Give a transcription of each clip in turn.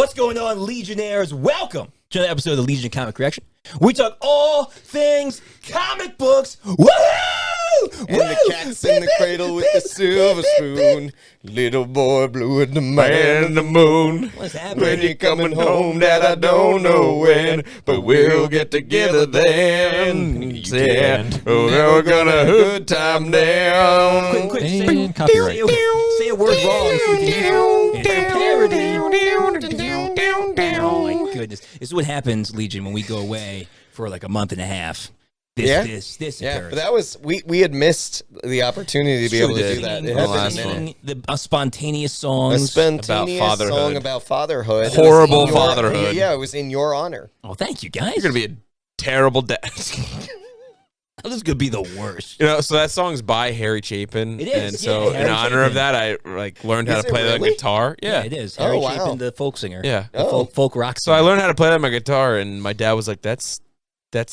What's going on, Legionnaires? Welcome to another episode of the Legion Comic Reaction. We talk all things comic books. Woohoo! And the cat's in the cradle with the silver spoon. Little boy blue and the man in the moon. What's happening? When you're coming home, Dad, I don't know when, but we'll get together then. Yeah, oh, we're gonna have a good time now. Quick, And copyright. say a word wrong so we can use it. Parody. Oh my goodness. This is what happens, Legion, when we go away for like a month and a half. This Yeah, occurs. but that was we had missed the opportunity to be able to do that. It had been a minute. The spontaneous A songs. spontaneous About fatherhood. song about fatherhood. Horrible It was in your- fatherhood. Yeah, it was in your honor. Oh, thank you, guys. You're gonna be a terrible dad. This is gonna be the worst. You know, so that song's by Harry Chapin. It is, And yeah, so Harry in honor of Chapin. that, I learned how Is to it play the really? guitar. Yeah, Yeah. it is. Harry wow. Chapin, the folk singer. Yeah. The folk rock So singer. I learned how to play that on my guitar, and my dad was like, "That's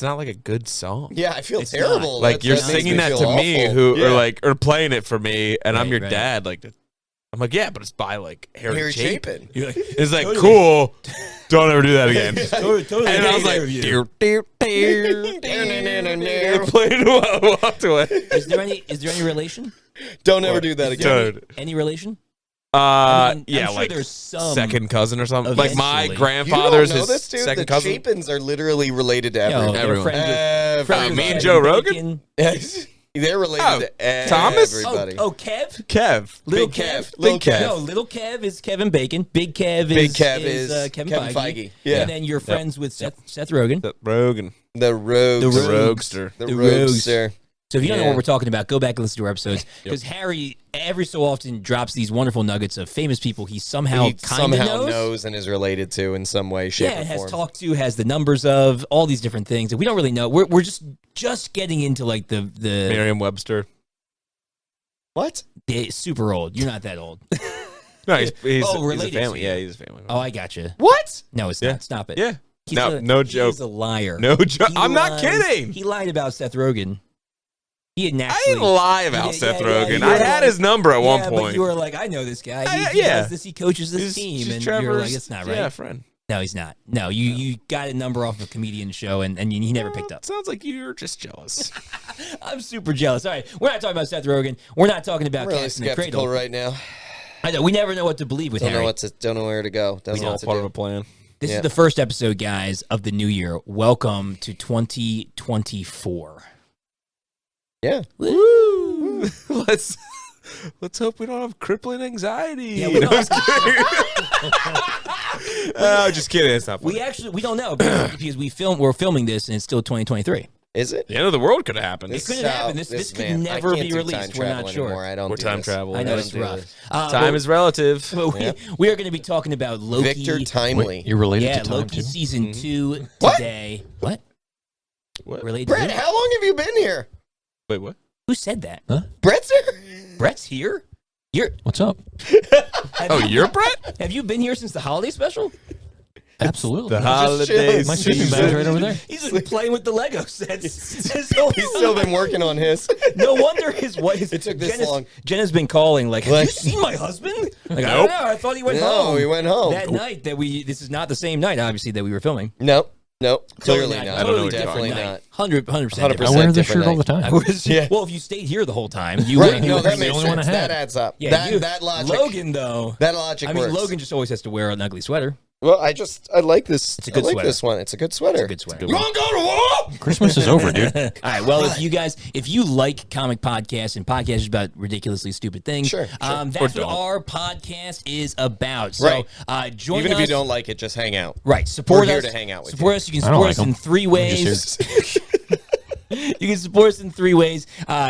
not like a good song. Yeah, I feel It's terrible. Like you're that makes singing me that feel to me, awful. or playing it for me, and I'm Right, your right. dad. Like, I'm like, yeah, but it's by like Harry Chapin. You're like, It's like Totally. cool. Don't ever do that again. totally And I was like, you. dear. I played it while I walked away. Is there any relation? Don't ever do that Is there again. any relation? I mean, Yeah, I'm sure like there's some second cousin or something. Like my eventually. grandfather's You don't know his this, dude? second The cousin. Chapins are literally related to Yo, everyone. they're Everyone. friends with me and Kevin Joe Rogan? Bacon. They're related Oh, to Thomas? everybody. Oh, Kev. Kev. Little Big Kev. Big Little Kev. No, little Kev is Kevin Bacon. Big Kev Big Kev is Kevin Kevin Feige. Feige. Yeah. And then you're friends with Seth Rogen. The Rogan. The Rogues. The The Roguester. The The Roguester. So if you don't know Yeah. what we're talking about, go back and listen to our episodes. Because Harry, every so often, drops these wonderful nuggets of famous people he somehow He kind of somehow knows. knows and is related to in some way, shape, Yeah, or and has form. talked to, has the numbers of, all these different things that we don't really know. We're just getting into like the Merriam-Webster. What? super old. You're not that old. No, he's Oh, a related to family. you. Yeah, he's a family. Oh, I gotcha. What? No, it's Yeah. not. Stop it. Yeah. He's No joke. He's a liar. No joke. He I'm not lies. kidding. He lied about Seth Rogen. He had I naturally. didn't lie about Yeah, Seth yeah, Rogen. you I were had like- his number at one But point. you were like, I know this guy. He Yeah. does this. He coaches this He's- team, she's and you're Trevor's- like, it's not right. Yeah, friend. No, he's not. No, you got a number off of a comedian show, and he never picked up. Sounds like you're just jealous. I'm super jealous. All right, we're not talking about Seth Rogen. We're not talking about I'm really Cats in the skeptical Cradle. right now. I know we never know what to believe with Don't Harry. know where to go. Don't know all what to part do. of a plan. This Yeah. is the first episode, guys, of the new year. Welcome to 2024. Yeah. Woo! let's hope we don't have crippling anxiety. Yeah, we don't. I'm just kidding. Just kidding. It's not funny. We don't know because we're filming this and it's still 2023. Is it? The end of the world could have happened. It couldn't happen. This could man, never I can't be do released. time We're travel not sure. anymore. I don't We're do time this. travel. I know don't it's do rough. this. Time is relative. But we are going to be talking about Loki. Victor Timely. You're related Yeah, to time Loki too? season 2 What? today. What? What? Related to Brett, who? how long have you been here? Wait, what? Who said that? Brett's here? Brett's here? What's up? Have Oh, you- you're Brett? Have you been here since the holiday special? Absolutely. The chilling. holidays. My sleeping bag's right over there. He's been playing with the Lego sets. He's still been working on his. No wonder his wife. It took this Jenna's, long. Jenna's been calling like, "Have Like- you seen my husband?" Like, I don't Nope. know. I thought he went No, home. he went home. that night that we. This is not the same night, obviously, that we were filming. Nope. Clearly not. I don't know what you're Definitely talking not. 100%. 100%. I wear this different shirt all the night. time. I was, Yeah. Well, if you stayed here the whole time, you Right, would. no, was that the makes only one sense. I had. That adds up. Yeah, That logic. Logan, though. That logic I mean, works. Logan just always has to wear an ugly sweater. Well, I like this. It's a good I like sweater. this one. It's a good sweater. It's a good sweater. You want to go to war? Christmas is over, dude. All right. Well, if you like comic podcasts and podcasts about ridiculously stupid things, Sure. that's Or what don't. our podcast is about. So, Right. join Even us. if you don't like it, just hang out. Right. Support We're us. here to hang out with support us. You can I don't support like us in them. 3 I'm just ways. You can support us in 3 ways.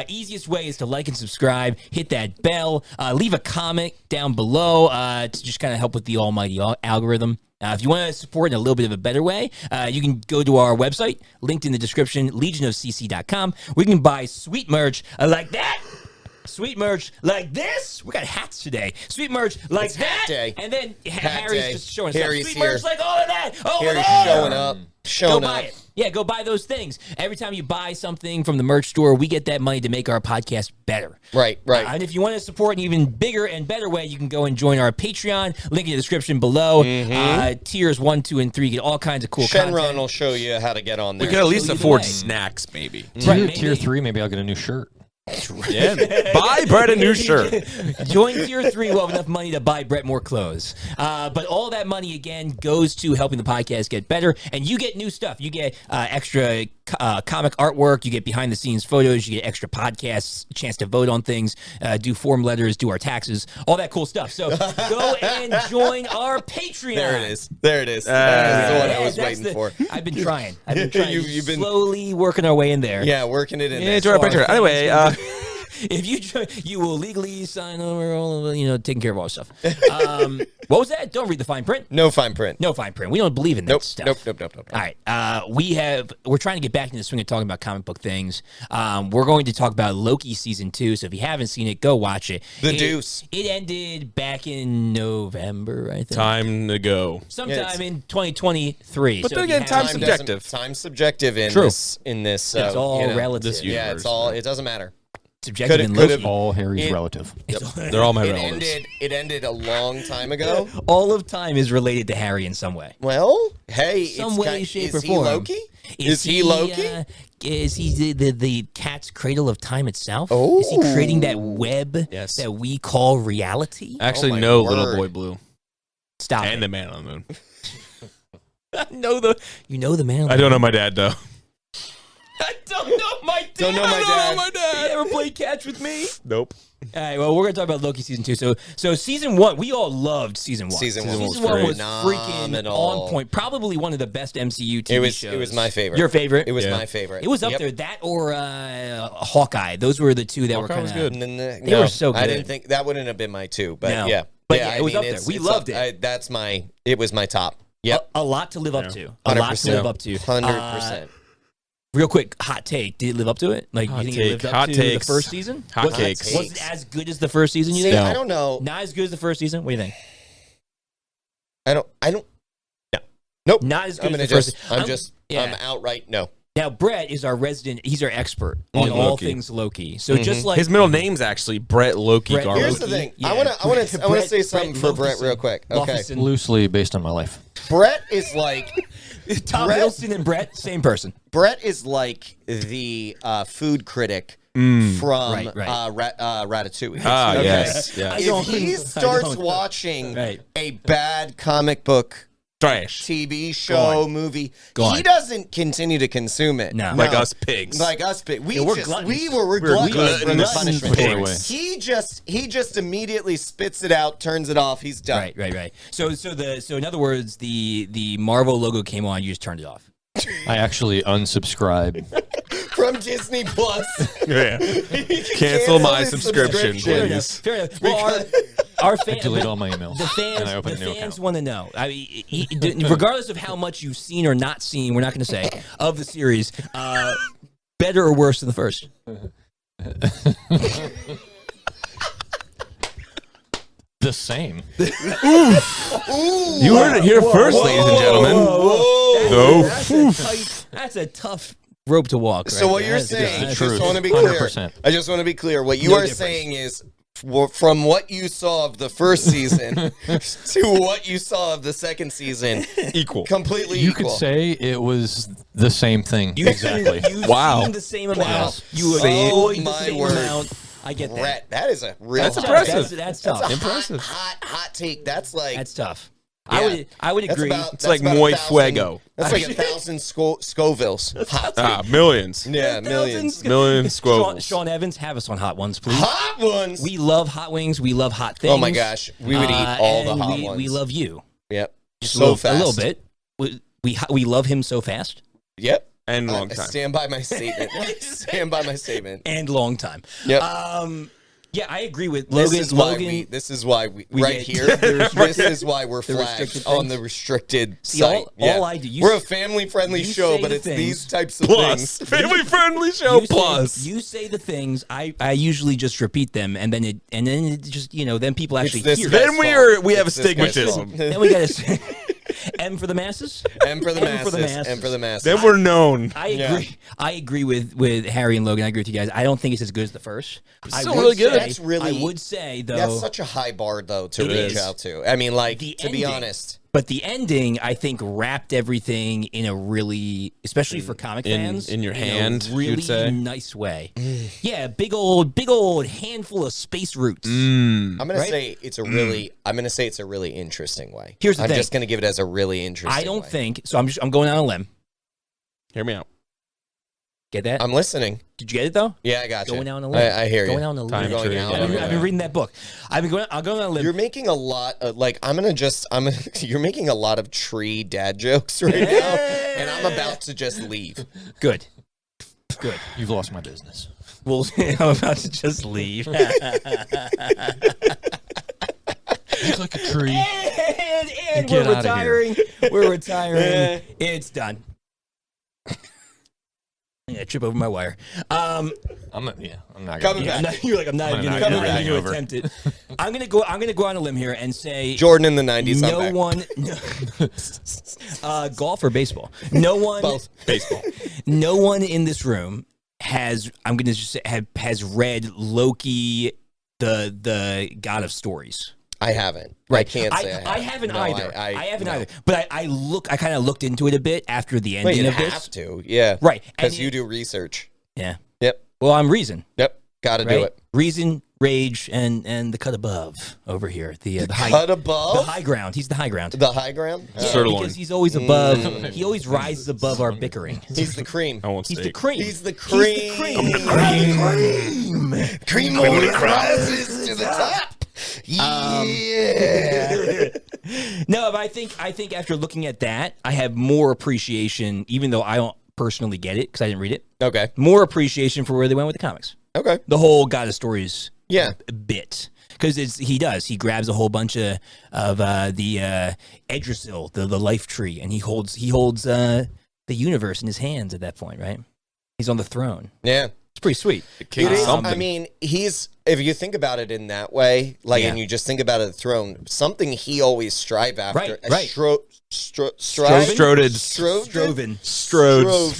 Easiest way is to like and subscribe, hit that bell, leave a comment down below to just kind of help with the almighty algorithm. If you want to support in a little bit of a better way, you can go to our website, linked in the description, legionofcc.com. We can buy sweet merch like that. Sweet merch like this. We got hats today. Sweet merch like It's that. hat day. And then Hat Harry's day. just showing Harry's stuff. Sweet here. merch like all of that. Over Harry's there. showing up. Showing Go buy up. it. Yeah, go buy those things. Every time you buy something from the merch store, we get that money to make our podcast better. Right. And if you want to support an even bigger and better way, you can go and join our Patreon. Link in the description below. Tiers 1, 2, and 3 get all kinds of cool Shenron content. will show you how to get on We there. could at least Either afford way. snacks, maybe. Right, Tier 3, maybe I'll get a new shirt. Yeah. Buy Brett a new shirt. Join Tier 3. We'll have enough money to buy Brett more clothes. But all that money, again, goes to helping the podcast get better. And you get new stuff. You get extra comic artwork. You get behind-the-scenes photos. You get extra podcasts, a chance to vote on things, do form letters, do our taxes, all that cool stuff. So go and join our Patreon. There it is. That's the one I was that's waiting for. I've been trying. You've been slowly working our way in there. Yeah, working it in. Yeah, there. join our Patreon. Anyway, If you join, you will legally sign over all of taking care of all this stuff. What was that? Don't read the fine print. No fine print. No fine print. We don't believe in that stuff. Nope. All right. We're trying to get back into the swing of talking about comic book things. We're going to talk about Loki season 2. So if you haven't seen it, go watch it. The Deuce. It ended back in November, I think. time to go. Sometime in 2023. But So then if you again, haven't time's seen Time it- subjective. Time's subjective in True. this. It's all relative. this Yeah, universe. it's all. It doesn't matter. Subjective Could've- in could've- Loki. All Harry's It- relative. They're all my It relatives. ended. It ended a long time ago. All of time is related to Harry in some way. Well, hey, Some it's way, shape, or is he form. Loki? Is he Loki? Is he the cat's cradle of time itself? Oh. Is he creating that web Yes. that we call reality? Actually, Oh my no, word. Little Boy Blue. Stop And it. the Man on the Moon. You know the man. I don't know my dad, though. I don't know my dad. Don't know my dad. You ever played catch with me? Nope. All right, well, we're going to talk about Loki season 2. So season 1, we all loved season 1. Season one was was phenomenal. freaking on point. Probably one of the best MCU TV shows. It was my favorite. Your favorite? It was Yeah. my favorite. It was up Yep. there. That or Hawkeye. Those were the two that were Hawkeye kind was of good. And then They were so I good. didn't think that wouldn't have been my two, but No. yeah. But yeah, yeah, it was up there. it's- We it's loved up- it. It was my top. Yep. a lot to live up to. A lot to 100%. live up to. 100%. Real quick, hot take. Did it live up to it? Like, Hot you think take. it lived up Hot to takes. the first season? Hot Was it- takes. Was it as good as the first season, you See, think? I don't know. Not as good as the first season? What do you think? I don't. No. Nope. Not as good I'm as gonna the first just. yeah. I'm outright no. Now, Brett is our resident. He's our expert on On all Loki. things Loki. So just like His middle name's actually Brett Loki Brett- Garland. Here's the Loki, thing. yeah. I want to Brett- say something Brett for Brett Lofison. real quick. Okay. Lofison. Loosely based on my life. Brett is like Tom Brett- Hiddleston and Brett, same person. Brett is like the food critic from Right. Ratatouille. Ah, Okay? yes. I If don't- he I starts don't- watching Right. a bad comic book Trash. TV show, movie, Go he on. doesn't continue to consume it. No. Like us pigs. Like us, but we Yeah, we're just gluttons. we're gluttons for the gluttons. punishment. Put it away. He just immediately spits it out, turns it off. He's done. Right. So in other words, the Marvel logo came on, you just turned it off. I actually unsubscribed. From Disney Plus. Yeah. He Cancel my his subscription, Fair enough. please. Fair enough. Well, our fans, Delete all my emails. the fans, and I opened the a new fans account. want to know. I mean, regardless of how much you've seen or not seen, we're not going to say of the series, better or worse than the first. The same. You heard it here first, ladies and gentlemen. No. That's a tough rope to walk. So right what there. you're That's saying, I just- just truth. want to be clear. 100%. I just want to be clear. What you No are difference. saying is, from what you saw of the first season to what you saw of the second season, Equal. completely You equal. could say it was the same thing. Exactly. You've Wow. seen the same amount. Yes. You See? avoid the My same word. amount. I get that. Brett, that is a real That's hot impressive. take. That's That's tough. a Impressive. hot take. That's like That's tough. Yeah. I would that's agree. about- It's that's like about muy 1,000 fuego. That's like 1,000 Scovilles. Hot take. Millions. Yeah, millions. Millions squabbles. Sean Evans, have us on hot ones, please. Hot ones. We love hot wings. We love hot things. Oh my gosh, we would eat all the and hot we, ones. We love you. Yep. Just So a fast. little bit. We love him so fast Yep. And I long time. stand by my statement. Stand by my statement. and long time. Yep. Yeah, I agree with This Logan. is why Logan, this is why we we right get- here. the This is why we're the flagged restricted on things. the restricted See, site. all I do- you we're a s- family-friendly you show, say but the it's things. these types of Plus. things. Family friendly show you plus. Say, you say the things. I usually just repeat them, and then it just then people actually this hear. guy's it. Then we have It's this guy's astigmatism. fault. Then we gotta. M for the masses. M for the masses. M for the masses. Then we're known. I agree. I agree with Harry and Logan. I agree with you guys. I don't think it's as good as the first. I still would really good. say- That's really- I would say though. That's such a high bar, though, to It reach is. out to. I mean, like, The to be ending. honest. But the ending, I think, wrapped everything in a really, especially for comic fans, in your hand, a you'd really say? nice way. Yeah, big old handful of space roots. I'm gonna Right? say it's a really. I'm gonna say it's a really interesting way. Here's the I'm thing. just gonna give it as a really interesting. I don't way. think so. I'm going on a limb. Hear me out. Get that? I'm listening. Did you get it though? Yeah, I got you. Going out on a limb. I hear you. Going out on a limb. Time You're going tree out again. on a I've been reading that book. I'm going on a limb. You're making a lot of you're making a lot of tree dad jokes right now, and I'm about to just leave. Good. Good. You've lost my business. Well, I'm about to just leave. He's like a tree. and Get we're outta here. retiring. We're retiring. It's done. Yeah, trip over my wire. I'm not. Yeah, I'm not Coming gonna. back. You're like, I'm not I'm even not going gonna to over. attempt it. I'm gonna go on a limb here and say Jordan in the '90s. I'm no back. one golf or baseball. No one Both. Baseball. no one in this room has I'm gonna just say has read Loki, the god of stories. I haven't. Right. I can't say I haven't No, either. I haven't no. either. But I kind of looked into it a bit after the Well, ending you of have this. to, yeah. Right. And Because you do research. Yeah. Yep. Well, I'm Reason. Yep. Got to Right? do it. Reason, Rage, and the cut above over here. The high Cut above the high ground. He's the high ground. the high ground. Yeah, Sirloin. because he's always above. He always rises above our bickering. He's the cream. I won't He's the steak. cream. He's the cream. Cream only rises to the top. Yeah. No, but I think after looking at that, I have more appreciation, even though I don't personally get it because I didn't read it. Okay. More appreciation for where they went with the comics. Okay. The whole God of Stories Yeah. bit. Because he grabs a whole bunch of the Yggdrasil, the life tree, and he holds the universe in his hands at that point, right? He's on the throne. Yeah. It's pretty sweet. The king It of is, something. I mean, if you think about it in that way, like, Yeah. and you just think about it, the throne, something he always strive after. Right, right. Strive. Stroded. Stroven. Strodes.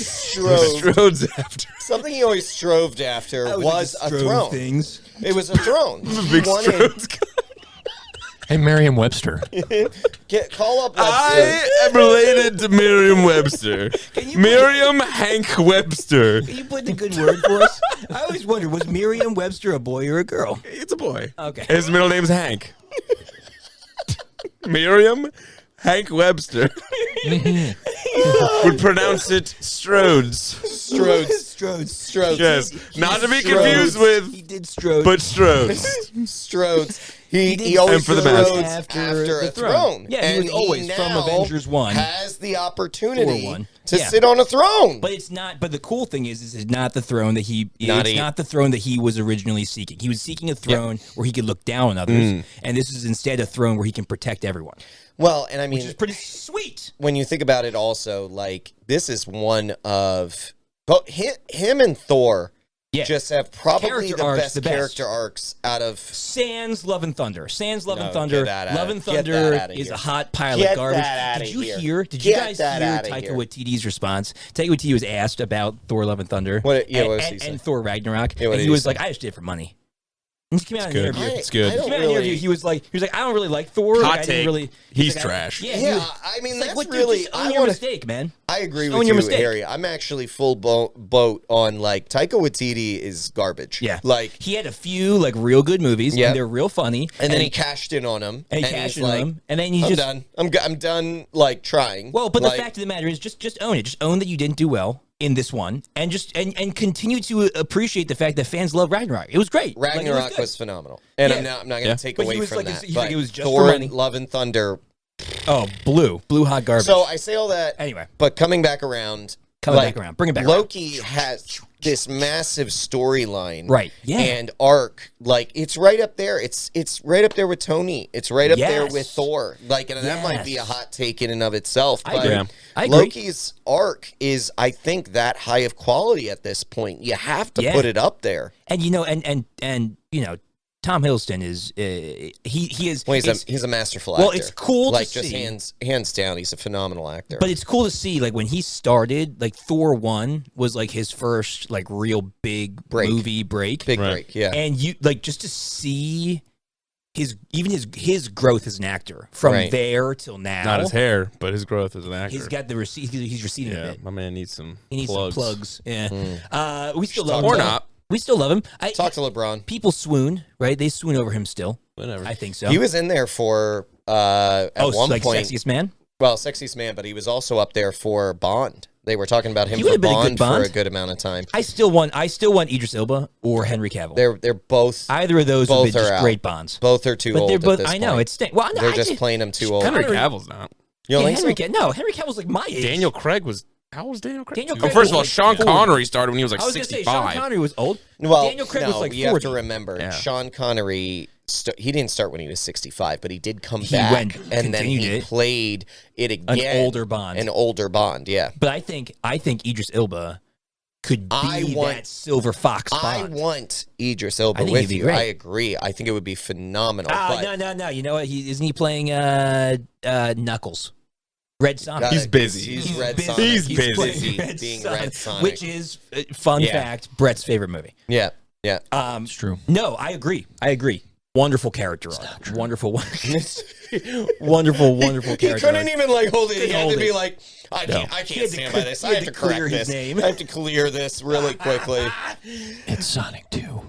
Strove. Strodes after. Something he always strove after was a throne. Things. It was a throne. Big He wanted- Strodes. Hey, Merriam-Webster. Call up Webster. I am related to Merriam-Webster. you Miriam Hank Webster. Can you put in a good word for us? I always wondered, was Merriam-Webster a boy or a girl? It's a boy. Okay. His middle name's Hank. Miriam Hank Webster would pronounce it Strodes. Strodes. Yes, not to be Strodes. confused with, He did Strode. but Strodes. Strodes. did He always And for the Strodes masses. after the a throne. throne. Yeah, he and was always from now Avengers 1. has the opportunity Thor 1. to Yeah. sit on a throne. But it's not. But the cool thing is it's not the throne that he. Not it's he- not the throne that he was originally seeking. He was seeking a throne where he could look down on others, and this is instead a throne where he can protect everyone, Well, and I mean, which is pretty sweet. when you think about it also, like, this is one of but him and Thor Yeah. just have probably Character the arcs, best the best. character arcs out of Sans Love and Thunder. Sans Love No, and Thunder. get that Love out- and get that Thunder outta is here. a hot pile Get of garbage. that outta Did you here. hear? Did you Get guys that hear outta Taika here. Waititi's response? Taika Waititi was asked about Thor: Love and Thunder. What- yeah, and, what was he and, saying? and Thor Ragnarok, Yeah, what and did he he was say? like, "I just did it for money." And he came out in an good. interview. It's good. I don't He came out in an interview. really- He was like, I don't really like Thor. Hot Like, I didn't take. really. He's like, trash. Yeah, he Yeah, was- I mean, it's that's like, what, dude, really. just own I your want to. mistake, man. I agree Own with your you, mistake. Harry. I'm actually full boat on, like, Taika Waititi is garbage. Yeah, like, he had a few like real good movies. Yeah. And they're real funny. and then he cashed in on him, and he he's cashed in like, on them, and then he I'm just done. I'm done. Like, trying. Well, but like, the fact of the matter is, just own it. Just own that you didn't do well in this one, and just and continue to appreciate the fact that fans love Ragnarok. It was great. Like, it Ragnarok good. was phenomenal, and Yeah. I'm not going to Yeah. take But he away was from like- that. he's like, but it was just for Thor money. and Love and Thunder. Oh, blue hot garbage. So I say all that. Anyway. but coming back around, Coming like, back around. Bring it back Loki has this massive storyline, Right, yeah. and arc. Like, it's right up there. It's right up there with Tony. It's right up there Yes. with Thor. Like, and that might be a Yes. hot take in and of itself. I But agree. Yeah. I agree. Loki's arc is, I think, that high of quality at this point. You have to Yeah. put it up there. And you know, and Tom Hiddleston is he is. Well, he's a masterful actor. Well, it's cool like, to just see. hands down, he's a phenomenal actor. But it's cool to see, like, when he started, like, Thor 1 was, like, his first, like, real big movie break. Big break, yeah. And you, like, just to see his growth as an actor from there till now. Not his hair, but his growth as an actor. He's got the he's receiving a bit. My man needs some He needs plugs. some plugs. Yeah. We still love talk him. Or though. not. We still love him. Talk to LeBron. People swoon, right? They swoon over him still. Whatever. I think so. He was in there for at one like point. Sexiest Man? Well, Sexiest Man, but he was also up there for Bond. They were talking about him He for would've been a good Bond for Bond. a good amount of time. I still want Idris Elba or Henry Cavill. They're both Either of those both would be are just out. great Bonds. both are too But old. they're both. At this I know point. it's well. No, They're just playing him too old. Henry Cavill's not. You don't Yeah, think so? Henry Cavill's like my age. Daniel Craig was. How old was Daniel Craig? Daniel Oh, Craig first of all, was Sean like 40. Connery started when he was like I was going to say Sean 65. Connery was old. Well, Daniel Craig no, was like 40. you have to remember, Yeah. Sean Connery. He didn't start when he was 65, but he did come He back, went- and then he continued it. played it again. older Bond. An older Bond, yeah. But I think Idris Elba could be that silver fox I Bond. want Idris I Elba think he'd with be you. great. I agree. I think it would be phenomenal. Ah, but no. You know what? Isn't he playing Knuckles? Red Sonic. He's busy. He's Red busy. Sonic. He's busy. playing Red being Sonic, Red Sonic. which is fun Yeah. fact. Brett's favorite movie. Yeah, yeah. It's true. No, I agree. Wonderful character arc. Wonderful, wonderful He character couldn't arc. even like hold it. He Couldn't had hold to be it. like, I He can't had to stand by this. he I had have to to clear correct his this. name. I have to clear this really quickly. It's Sonic 2.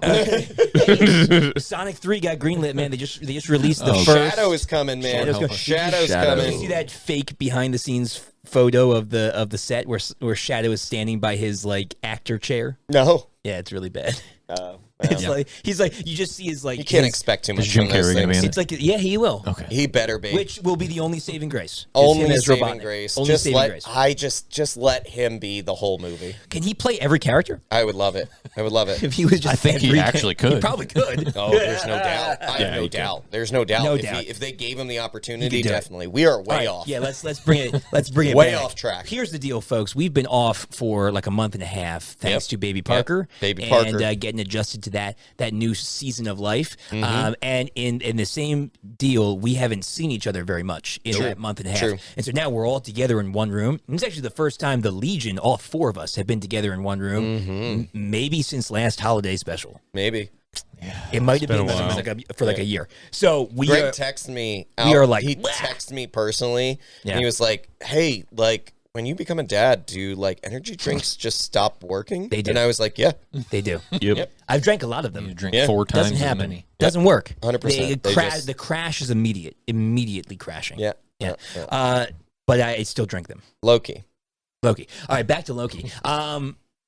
Sonic 3 got greenlit, man. They just released the Oh, first. Shadow is coming, man. Shadow's coming. Shadow's Shadow. Did you coming. see that fake behind the scenes photo of the set where Shadow is standing by his like actor chair? No. Yeah, it's really bad. Well, It's like he's like you just see his like you can't his- expect too much Jim from those Carrey gonna be things. in it? It's like yeah, he will. Okay. He better be. Which will be the only saving grace. is him only as saving Robotnik. grace. Only Just saving let grace. just let him be the whole movie. Can he play every character? I would love it. I would love it. If he was just I think he every- actually could. He probably could. Oh, there's no doubt. I have no he could. doubt. There's no doubt. No if doubt. if they gave him the opportunity, He could do it. definitely. We are way All right, off. Yeah, let's bring it Way back. off track. Here's the deal, folks. We've been off for like a month and a half thanks Yep. to Baby Parker. Baby and, Parker. getting adjusted to that new season of life. Mm-hmm. And in the same deal, we haven't seen each other very much in that month and a half. True. And so now we're all together in one room. And it's actually the first time the Legion, all four of us, have been together in one room. Mm-hmm. Maybe since last holiday special. Maybe. It might have been been a while. for like a year. So we Greg are, texted me. we are like, he "Wah." texted me personally, Yeah. and he was like, "Hey, like when you become a dad, do like energy drinks just stop working?" They do. And I was like, "Yeah, they do. Yep. I've drank a lot of them. You drink Yeah. 4 times Doesn't as happen. many. Doesn't work. 100%. They just- The crash is immediately crashing. yeah, Yeah. yeah. But I still drink them. Loki. Loki. All right, back to Loki.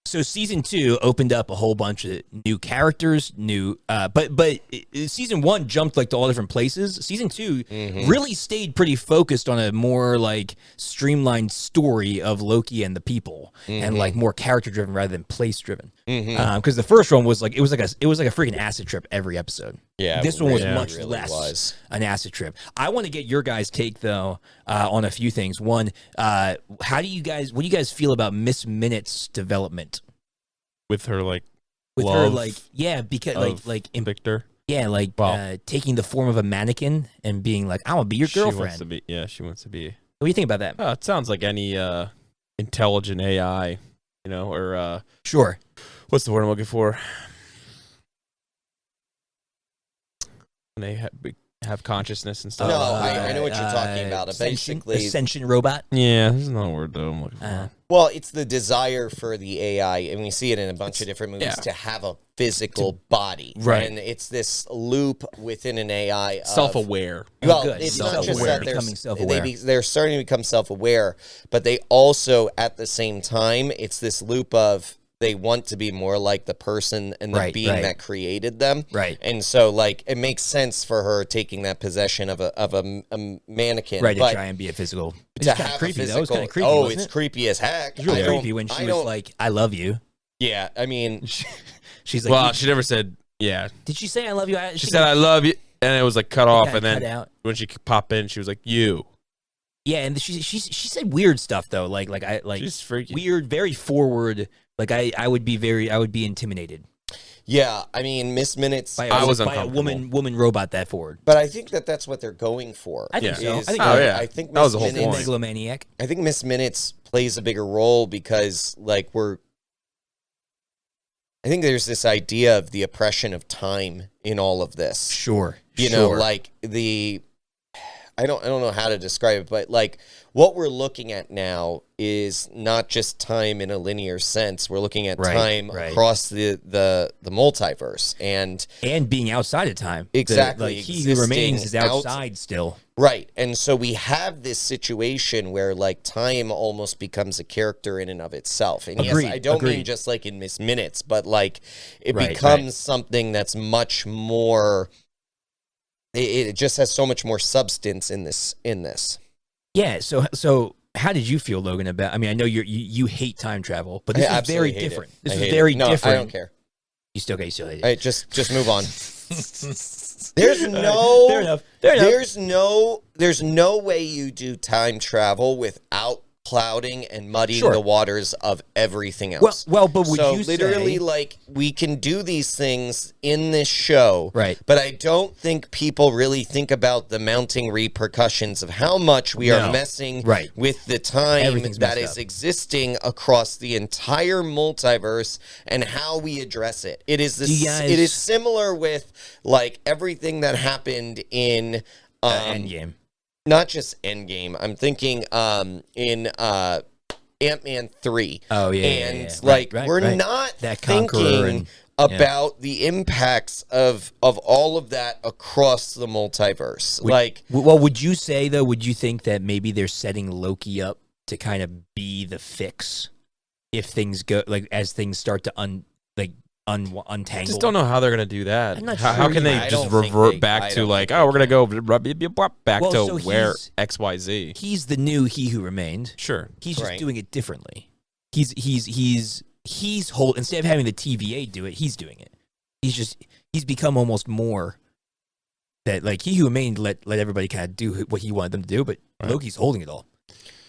So season 2 opened up a whole bunch of new characters, but season 1 jumped like to all different places. Season 2 really stayed pretty focused on a more like streamlined story of Loki and the people, and like more character driven rather than place driven. Because the first one was like it was like a freaking acid trip every episode. Yeah, This one was really, much really less was. an acid trip. I want to get your guys' take though on a few things. One, what do you guys feel about Miss Minutes development With her like with her? love Like, yeah, because of Victor, yeah, like Well- taking the form of a mannequin and being like, "I'm gonna be your She wants girlfriend." to be. Yeah, she wants to be. What do you think about that? Oh, it sounds like any intelligent AI, or Sure. what's the word I'm looking for? When they have consciousness and stuff. No, I know what you're talking about. Basically, ascension robot. Yeah, there's another word though I'm looking for. well, it's the desire for the AI, and we see it in a bunch of different movies, to have a physical body. Right. And it's this loop within an AI. Of, Self-aware. Well, good. it's not just Self-aware. that Becoming self-aware. they're starting to become self-aware, but they also, at the same time, it's this loop of they want to be more like the person and the being that created them. Right. And so, like, it makes sense for her taking that possession of a mannequin. Right, to but try and be a physical. It's to kind have of creepy a though. It's physical, kind of creepy. oh, wasn't it's it? creepy as heck. It's really I don't- creepy when she I was don't- like, "I love you." yeah, I mean, She's like, Well, she never said. Yeah, "Did she say I love you?" she said I love you, and it was like cut off, kinda and then cut out. when she popped in, she was like you. Yeah, and she said weird stuff though, like She's freaky. weird, very forward. Like I would be intimidated. Yeah, I mean, Miss Minutes. By I was a uncomfortable. woman robot that forward. But I think that's what they're going for. I think Yeah. so. I think Oh, yeah. I think That was Miss the whole Minutes. point. megalomaniac. I think Miss Minutes plays a bigger role because, like, I think there's this idea of the oppression of time in all of this. Sure. You know, like I don't know how to describe it, but like what we're looking at now is not just time in a linear sense. We're looking at time across the multiverse and being outside of time. Exactly. He Who Remains is outside still. Right. And so we have this situation where like time almost becomes a character in and of itself. And Agreed, yes, I don't mean just like in Miss Minutes, but like it becomes something that's much more. It just has so much more substance in this. Yeah. So how did you feel, Logan? About? I mean, I know you hate time travel, but this is very different. This is very different. I don't care. You still hate it. All right, just move on. There's no. Fair enough. Fair enough. There's no way you do time travel without clouding and muddying the waters of everything else. Well, but would you literally, say, like, we can do these things in this show, right? But I don't think people really think about the mounting repercussions of how much we are messing with the time that is existing across the entire multiverse and how we address it. It is this. It is similar with like everything that happened in Endgame. Not just Endgame. I'm thinking in Ant-Man 3. Oh, yeah. And like we're not thinking about the impacts of all of that across the multiverse. Would you say though, would you think that maybe they're setting Loki up to kind of be the fix if things go like as things start to untangle? I just don't know how they're gonna do that. I'm not how sure can they either. just I don't think revert they- back I to don't like, think oh, we're they gonna go back Well, to so where he's- XYZ? He's the new He Who Remained. Sure. He's just doing it differently. He's instead of having the TVA do it, he's doing it. He's become almost more that like He Who Remained let everybody kind of do what he wanted them to do, but Loki's holding it all.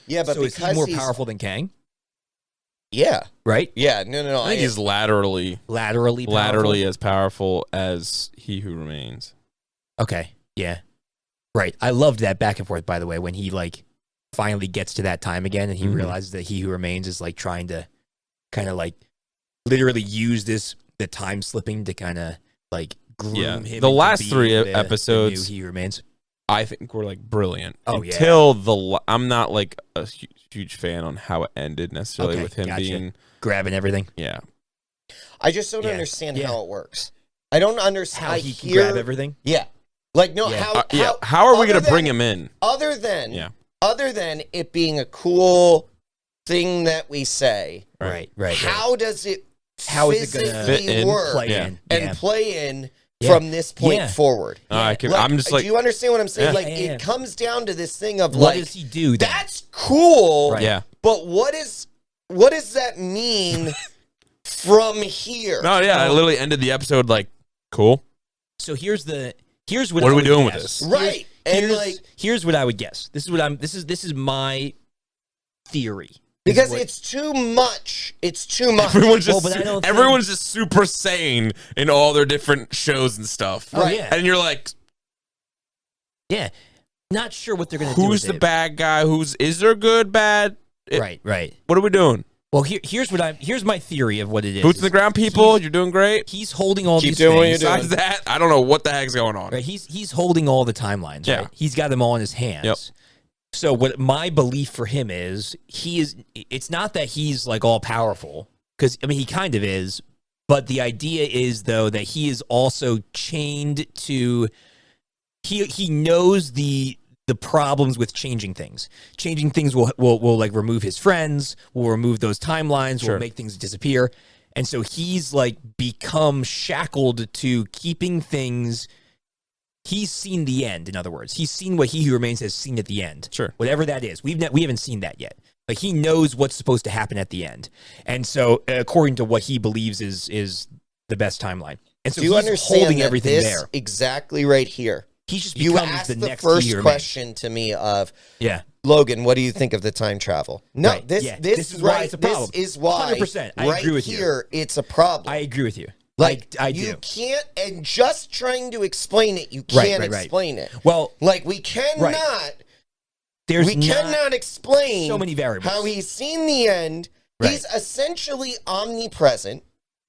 Yeah, but so is because he more powerful than Kang? Yeah. Right? Yeah. No. I think he's laterally Laterally as powerful as He Who Remains. Okay. Yeah. Right. I loved that back and forth, by the way, when he like finally gets to that time again and he realizes that He Who Remains is like trying to kind of like literally use the time slipping to kind of like groom him. The last into 3 being the episodes, new He Who Remains. I think were like brilliant. Oh, Until I'm not like a huge fan on how it ended necessarily with him being grabbing everything. Yeah. I just don't understand how it works. I don't understand how he can grab everything. Yeah. Like no, how are we gonna bring him in? Other than it being a cool thing that we say. Right. How does it how is it gonna fit in, work play in from this point forward? I'm just like, do you understand what I'm saying? Like it comes down to this thing of what does he do? Then? That's cool. Right. Yeah. But what does that mean from here? No, yeah, I literally ended the episode like, cool. So here's what are we doing with this? Right. Here's what I would guess. This is my theory. Because it's too much. It's too much. Everyone's just super sane in all their different shows and stuff. Oh, yeah. And you're like, yeah, not sure what they're going to do. Who's the bad guy? Is there good, bad? Right. What are we doing? Well, here's my theory of what it is. Boots on the ground, people. You're doing great. He's holding all these doing things. what you're doing. Besides that, I don't know what the heck's going on. Right. He's holding all the timelines. Yeah. Right? He's got them all in his hands. Yep. So what my belief for him is, it's not that he's like all powerful, because I mean he kind of is, but the idea is though that he is also chained to. He knows the problems with changing things. Changing things will like remove his friends, will remove those timelines, will make things disappear. And so he's like become shackled to keeping things. He's seen the end, in other words. He's seen what He Who Remains has seen at the end. Sure. Whatever that is. We haven't seen that yet. Like he knows what's supposed to happen at the end. And so according to what he believes is the best timeline. And so he's holding everything there. Exactly right here. He just you becomes asked the the next first He Who Remains. question to me of Logan, what do you think of the time travel? No, right. This is why it's a problem. This is why 100%. I right agree with here you. it's a problem. I agree with you. Like, I you do. can't, and just trying to explain it, you can't explain it. Well, like, we cannot, cannot explain so many variables. How he's seen the end. Right. He's essentially omnipresent,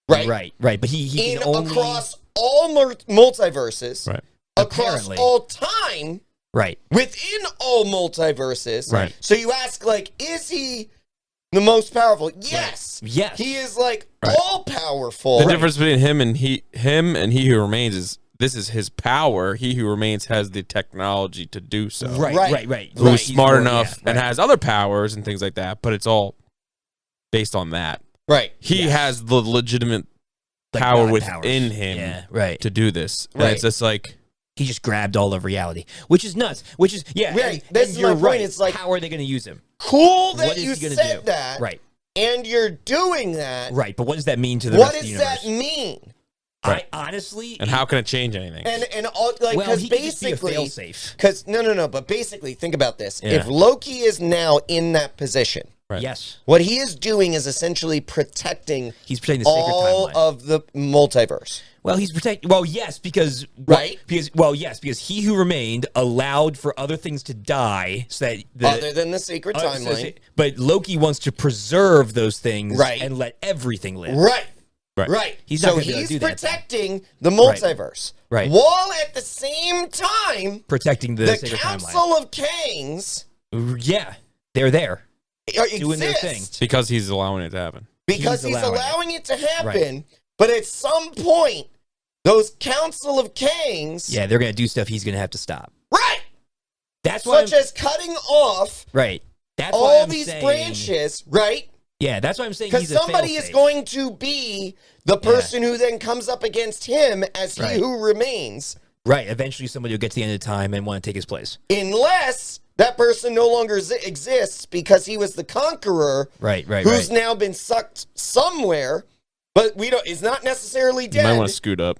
right? Right. But he can only... across all multiverses, right? Across all time, right? Within all multiverses, right? So you ask, like, is he the most powerful? Yes, yes. He is like all powerful. The difference between him and he who remains is this is his power. He who remains has the technology to do so. Right. Who's smart enough and has other powers and things like that, but it's all based on that. Right. He has the legitimate power within him to do this. And it's just like he just grabbed all of reality, which is nuts. Which is right. That's my point. It's like, how are they going to use him? Cool that you said that. Right. And you're doing that. Right. But what does that mean to the rest of the universe? What does that mean? Right. I honestly, and how can it change anything? And all, like, because basically, because no. But basically, think about this: if Loki is now in that position, yes, what he is doing is essentially protecting. He's protecting the sacred all timeline of the multiverse. Well, he's protecting. Well, yes, because because he who remained allowed for other things to die, so that other than the sacred timeline. But Loki wants to preserve those things, and let everything live. Right. He's protecting the multiverse, while at the same time protecting the Council of Kangs. Yeah, they're there doing their thing because he's allowing it to happen. Because he's allowing it to happen. But at some point, those Council of Kangs... yeah, they're going to do stuff he's going to have to stop. Right! That's why Such as cutting off... Right. That's all why I'm these saying, branches, right? Yeah, that's why I'm saying because somebody is going to be the person who then comes up against him as he who remains. Right. Eventually somebody will get to the end of time and want to take his place. Unless that person no longer exists because he was the conqueror. Who's now been sucked somewhere... But we don't. He's not necessarily dead. You might want to scoot up,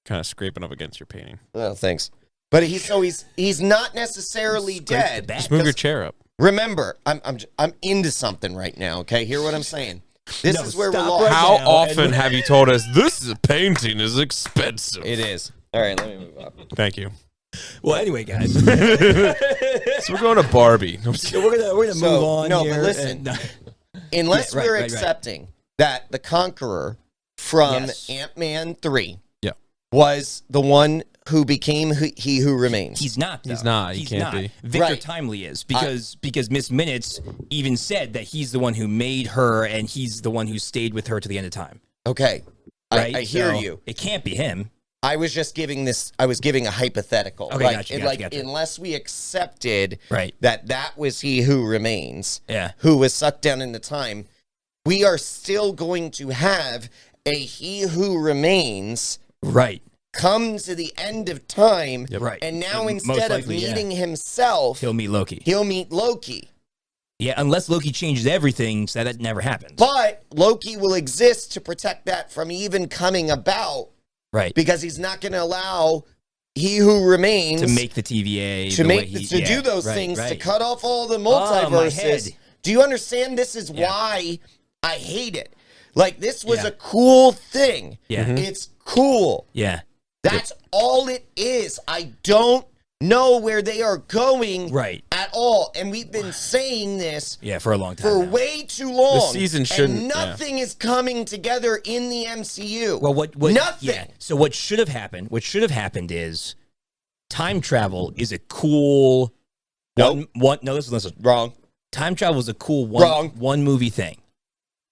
kind of scraping up against your painting. Oh, thanks. But he's not necessarily dead. Just move your chair up. Remember, I'm into something right now. Okay, hear what I'm saying. This is where we're lost. How often have you told us this painting is expensive? It is. All right, let me move up. Thank you. Well, anyway, guys. So we're going to Barbie. So we're gonna move on. No, here but listen. Unless we're accepting that the Conqueror from Ant-Man 3 was the one who became He Who Remains. He's not, though. He's not. He can't be. Victor Timely is, because Miss Minutes even said that he's the one who made her and he's the one who stayed with her to the end of time. Okay. Right? I hear you. It can't be him. I was just giving a hypothetical. Okay, gotcha. Unless we accepted that was He Who Remains, yeah, who was sucked down into time, we are still going to have a He Who Remains come to the end of time, and now instead of meeting himself, he'll meet Loki. Yeah, unless Loki changes everything, so that never happens. But Loki will exist to protect that from even coming about, because he's not going to allow He Who Remains to make the TVA, to do those things, to cut off all the multiverses. Do you understand? This is why I hate it. Like, this was a cool thing. Yeah. It's cool. Yeah. That's all it is. I don't know where they are going at all. And we've been saying this for a long time. For way too long. The season shouldn't. And nothing is coming together in the MCU. Well, what nothing. Yeah. So what should have happened is time travel is a cool listen. Wrong. Time travel is a cool one movie thing.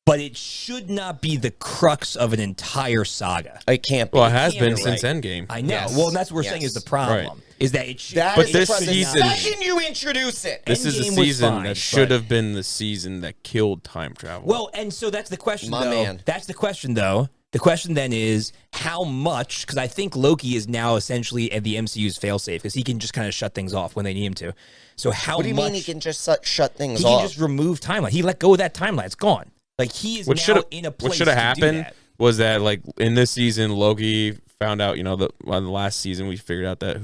But it should not be the crux of an entire saga. It can't be. Well, it has been since Endgame. I know. Yes. Well, and that's what we're saying is the problem. Is that it should... But this season... The second you introduce it... This is the season that should have been the season that killed time travel. Well, and so that's the question, That's the question, though. The question then is, how much... Because I think Loki is now essentially at the MCU's failsafe, because he can just kind of shut things off when they need him to. So how much... What do you mean he can just shut things off? He can just remove timeline. He let go of that timeline. It's gone. Like, he is now in a place what should have happened that. Was that, like, in this season, Loki found out, the last season, we figured out that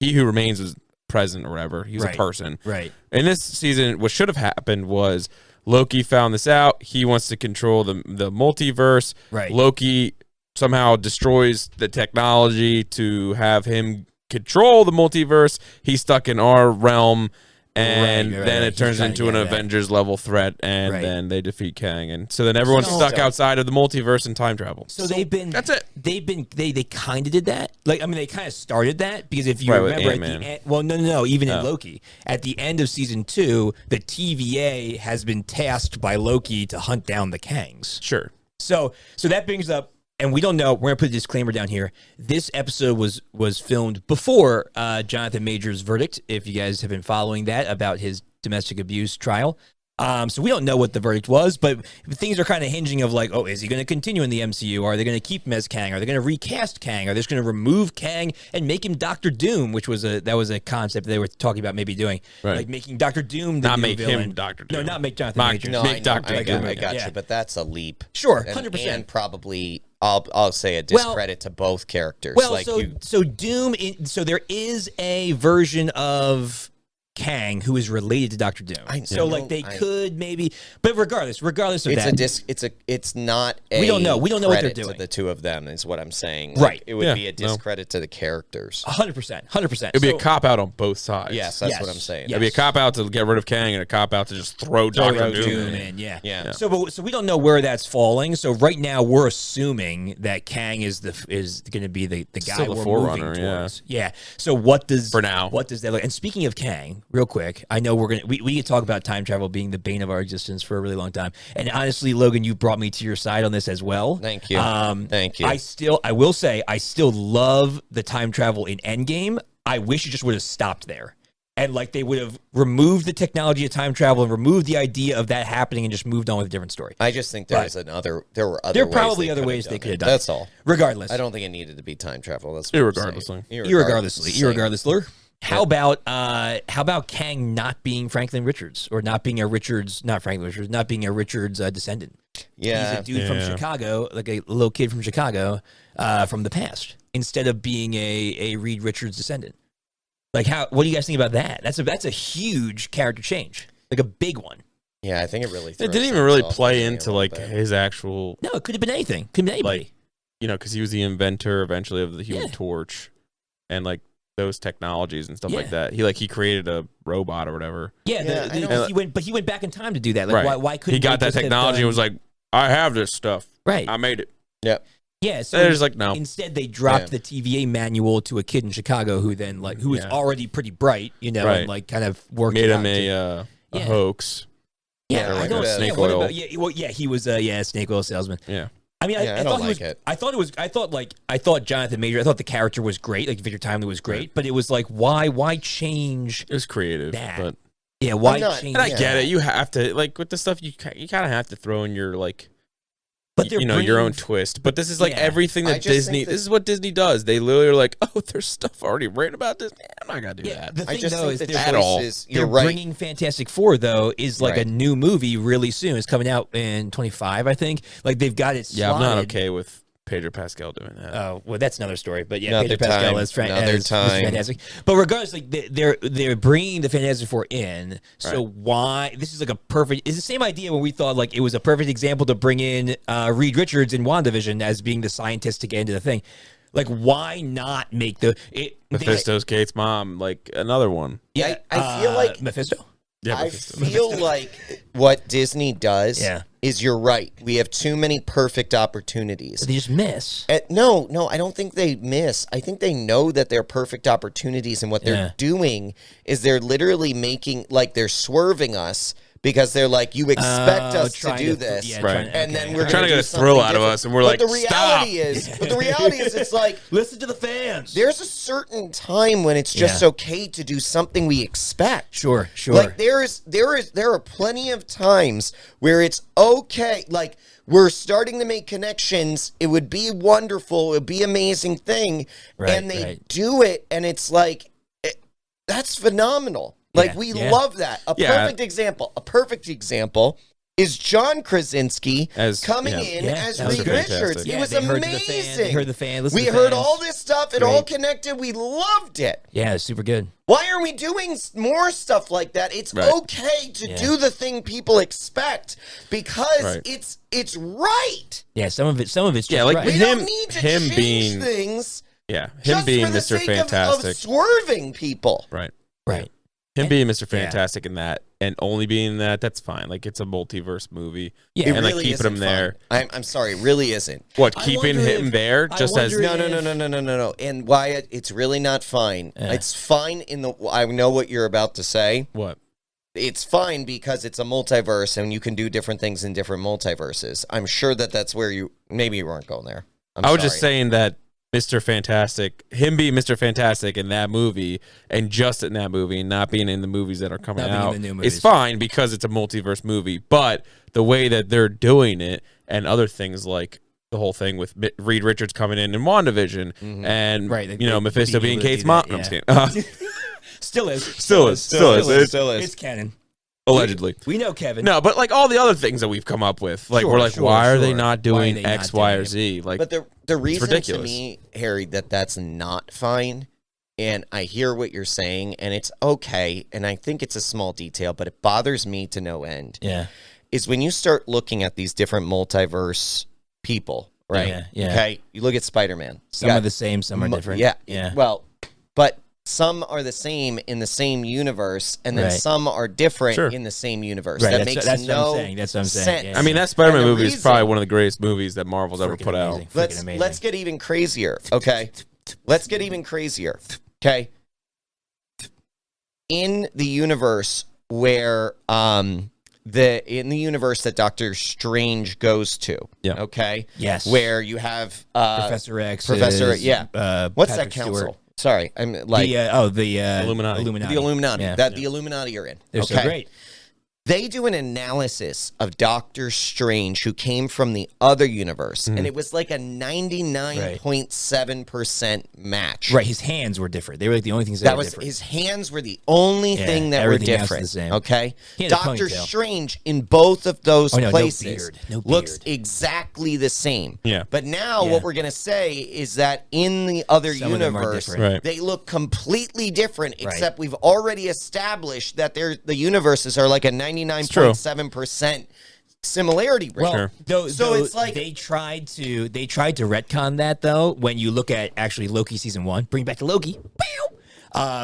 he who remains was present or whatever. He's a person. Right. In this season, what should have happened was Loki found this out. He wants to control the multiverse. Right. Loki somehow destroys the technology to have him control the multiverse. He's stuck in our realm. And then it turns into an Avengers level threat, and then they defeat Kang, and so then everyone's stuck outside of the multiverse and time travel. So that's it. They kind of did that. Like, I mean, they kind of started that because if you remember at the end, no, even in Loki, at the end of season 2, the TVA has been tasked by Loki to hunt down the Kangs. Sure. So that brings up. And we don't know. We're gonna put a disclaimer down here. This episode was filmed before Jonathan Majors' verdict. If you guys have been following that about his domestic abuse trial, so we don't know what the verdict was. But things are kind of hinging of like, oh, is he going to continue in the MCU? Are they going to keep him as Kang? Are they going to recast Kang? Are they just going to remove Kang and make him Doctor Doom? Which was a concept they were talking about maybe doing, like making Doctor Doom the not new make villain. him Doctor Doom. No, not make Jonathan Majors. No, make Doctor Doom. I got you, but that's a leap. Sure, 100%, and probably. I'll say a discredit to both characters. Well, so Doom. So there is a version of Kang who is related to Doctor Doom. They could maybe, but regardless of that, it's not. We don't know. We don't know what they're doing. To the two of them is what I'm saying. Right. It would be a discredit to the characters. 100%. It'd be a cop out on both sides. Yes, that's what I'm saying. It'd be a cop out to get rid of Kang and a cop out to just throw Doctor Doom in. Yeah. So we don't know where that's falling. So right now we're assuming that Kang is going to be the guy we're moving towards. Yeah. So what does that look? And speaking of Kang, real quick, I know we could talk about time travel being the bane of our existence for a really long time. And honestly, Logan, you brought me to your side on this as well. Thank you. Thank you. I will say, I still love the time travel in Endgame. I wish it just would have stopped there. And like they would have removed the technology of time travel and removed the idea of that happening and just moved on with a different story. I just think there were other there are probably other ways they could have done it. That's all. Regardless. I don't think it needed to be time travel. That's Irregardlessly. How about Kang not being Franklin Richards or not being a Richards descendant? Yeah. He's a dude from Chicago, like a little kid from Chicago from the past, instead of being a Reed Richards descendant. Like, what do you guys think about that? That's a huge character change, like a big one. Yeah, I think it really. It didn't even really play into like his actual. No, it could have been anything. Could have been anybody. Because he was the inventor eventually of the Human Torch, and like those technologies and stuff like that. He created a robot or whatever. Yeah, he went back in time to do that. Like, why couldn't he got that technology and was like, I have this stuff. Right, I made it. Yep. Yeah, so they're just like, no. Instead, they dropped the TVA manual to a kid in Chicago who then who was already pretty bright, and like kind of worked. Made him a hoax. Yeah, like snake oil. He was a snake oil salesman. Yeah. I mean, I thought Jonathan Major. I thought the character was great. Like Victor Timely was great, but it was like, why change? It was creative, but why change? And I get it. You have to with the stuff you kind of have to throw in your but your own twist. But this is everything that Disney. This is what Disney does. They literally are like, oh, there's stuff already written about this. I'm not gonna do that. The thing is they're bringing Fantastic Four though is like a new movie really soon. It's coming out in 2025, I think. Like they've got it. Yeah, I'm not okay with Pedro Pascal doing that. Oh, well, that's another story. But Pedro Pascal is fantastic. But regardless, like they're bringing the Fantastic Four in. So why? This is like a perfect. It's the same idea when we thought like it was a perfect example to bring in Reed Richards in WandaVision as being the scientist to get into the thing. Like, why not make Mephisto's Kate's mom like another one? Yeah, I feel like Mephisto. Yeah, I feel like what Disney does is you're right. We have too many perfect opportunities. But they just miss. No, I don't think they miss. I think they know that they're perfect opportunities, and what they're doing is they're literally making, like, they're swerving us because they're like, you expect us to do this, and then we're trying to get a thrill out of us, and we're like, the reality is, it's like, listen to the fans. There's a certain time when it's just okay to do something we expect. Sure. Like there are plenty of times where it's okay. Like we're starting to make connections. It would be wonderful. It would be an amazing thing, and they do it, and it's like that's phenomenal. Like we love that. A perfect example is John Krasinski coming in as Reed Richards. It was amazing. They heard the fan. We heard all this stuff. It all connected. We loved it. Yeah, it's super good. Why aren't we doing more stuff like that? It's okay to do the thing people expect because it's right. Yeah, some of it's just like we don't need to change things. Yeah, him being Mr. Fantastic, of swerving people. Right. And being Mr. Fantastic in that, and only being that's fine. Like, it's a multiverse movie. Yeah, and really like keeping him there. I'm sorry, it really isn't. What, keeping him there just as no. And Wyatt, it's really not fine. It's fine I know what you're about to say. What? It's fine because it's a multiverse and you can do different things in different multiverses. I'm sure that's where maybe you weren't going there. I was just saying that Mr. Fantastic, him being Mr. Fantastic in that movie, and just in that movie, and not being in the movies that are coming out, is fine because it's a multiverse movie. But the way that they're doing it, and other things like the whole thing with Reed Richards coming in WandaVision, and Mephisto being Kate's mom. I'm just kidding. Still is. It's canon. Allegedly. We know Kevin. No, but like all the other things that we've come up with, like we're like, why are they not doing X, Y, or Z? Like, but the reason to me, Harry, that's not fine, and I hear what you're saying, and it's okay, and I think it's a small detail, but it bothers me to no end. Yeah, is when you start looking at these different multiverse people, right? Yeah. Okay, you look at Spider-Man. Some are the same, some are different. Yeah. Well, but some are the same in the same universe, and then some are different in the same universe. Right. That makes no sense. That's what I'm saying. Yeah. I mean, that Spider-Man movie is probably one of the greatest movies that Marvel's ever put out. Let's get even crazier, okay? Let's get even crazier, okay? In the universe where in the universe that Doctor Strange goes to, okay? Yes. Where you have Professor X, what's Patrick that council? Stewart. Sorry, I'm like the Illuminati. The Illuminati. Yeah. The Illuminati are in. They're so great. They do an analysis of Doctor Strange, who came from the other universe, and it was like a 99.7% match. Right, his hands were different. They were like the only things that were different. His hands were the only thing that were different. Else the same. Okay, Doctor Strange in both of those places looks exactly the same. Yeah, but now what we're gonna say is that in the other universe, they look completely different. Except we've already established that the universes are like a 99.7% similarity rate. Well, so it's like they tried to retcon that though. When you look at actually Loki season 1, bring back to Loki.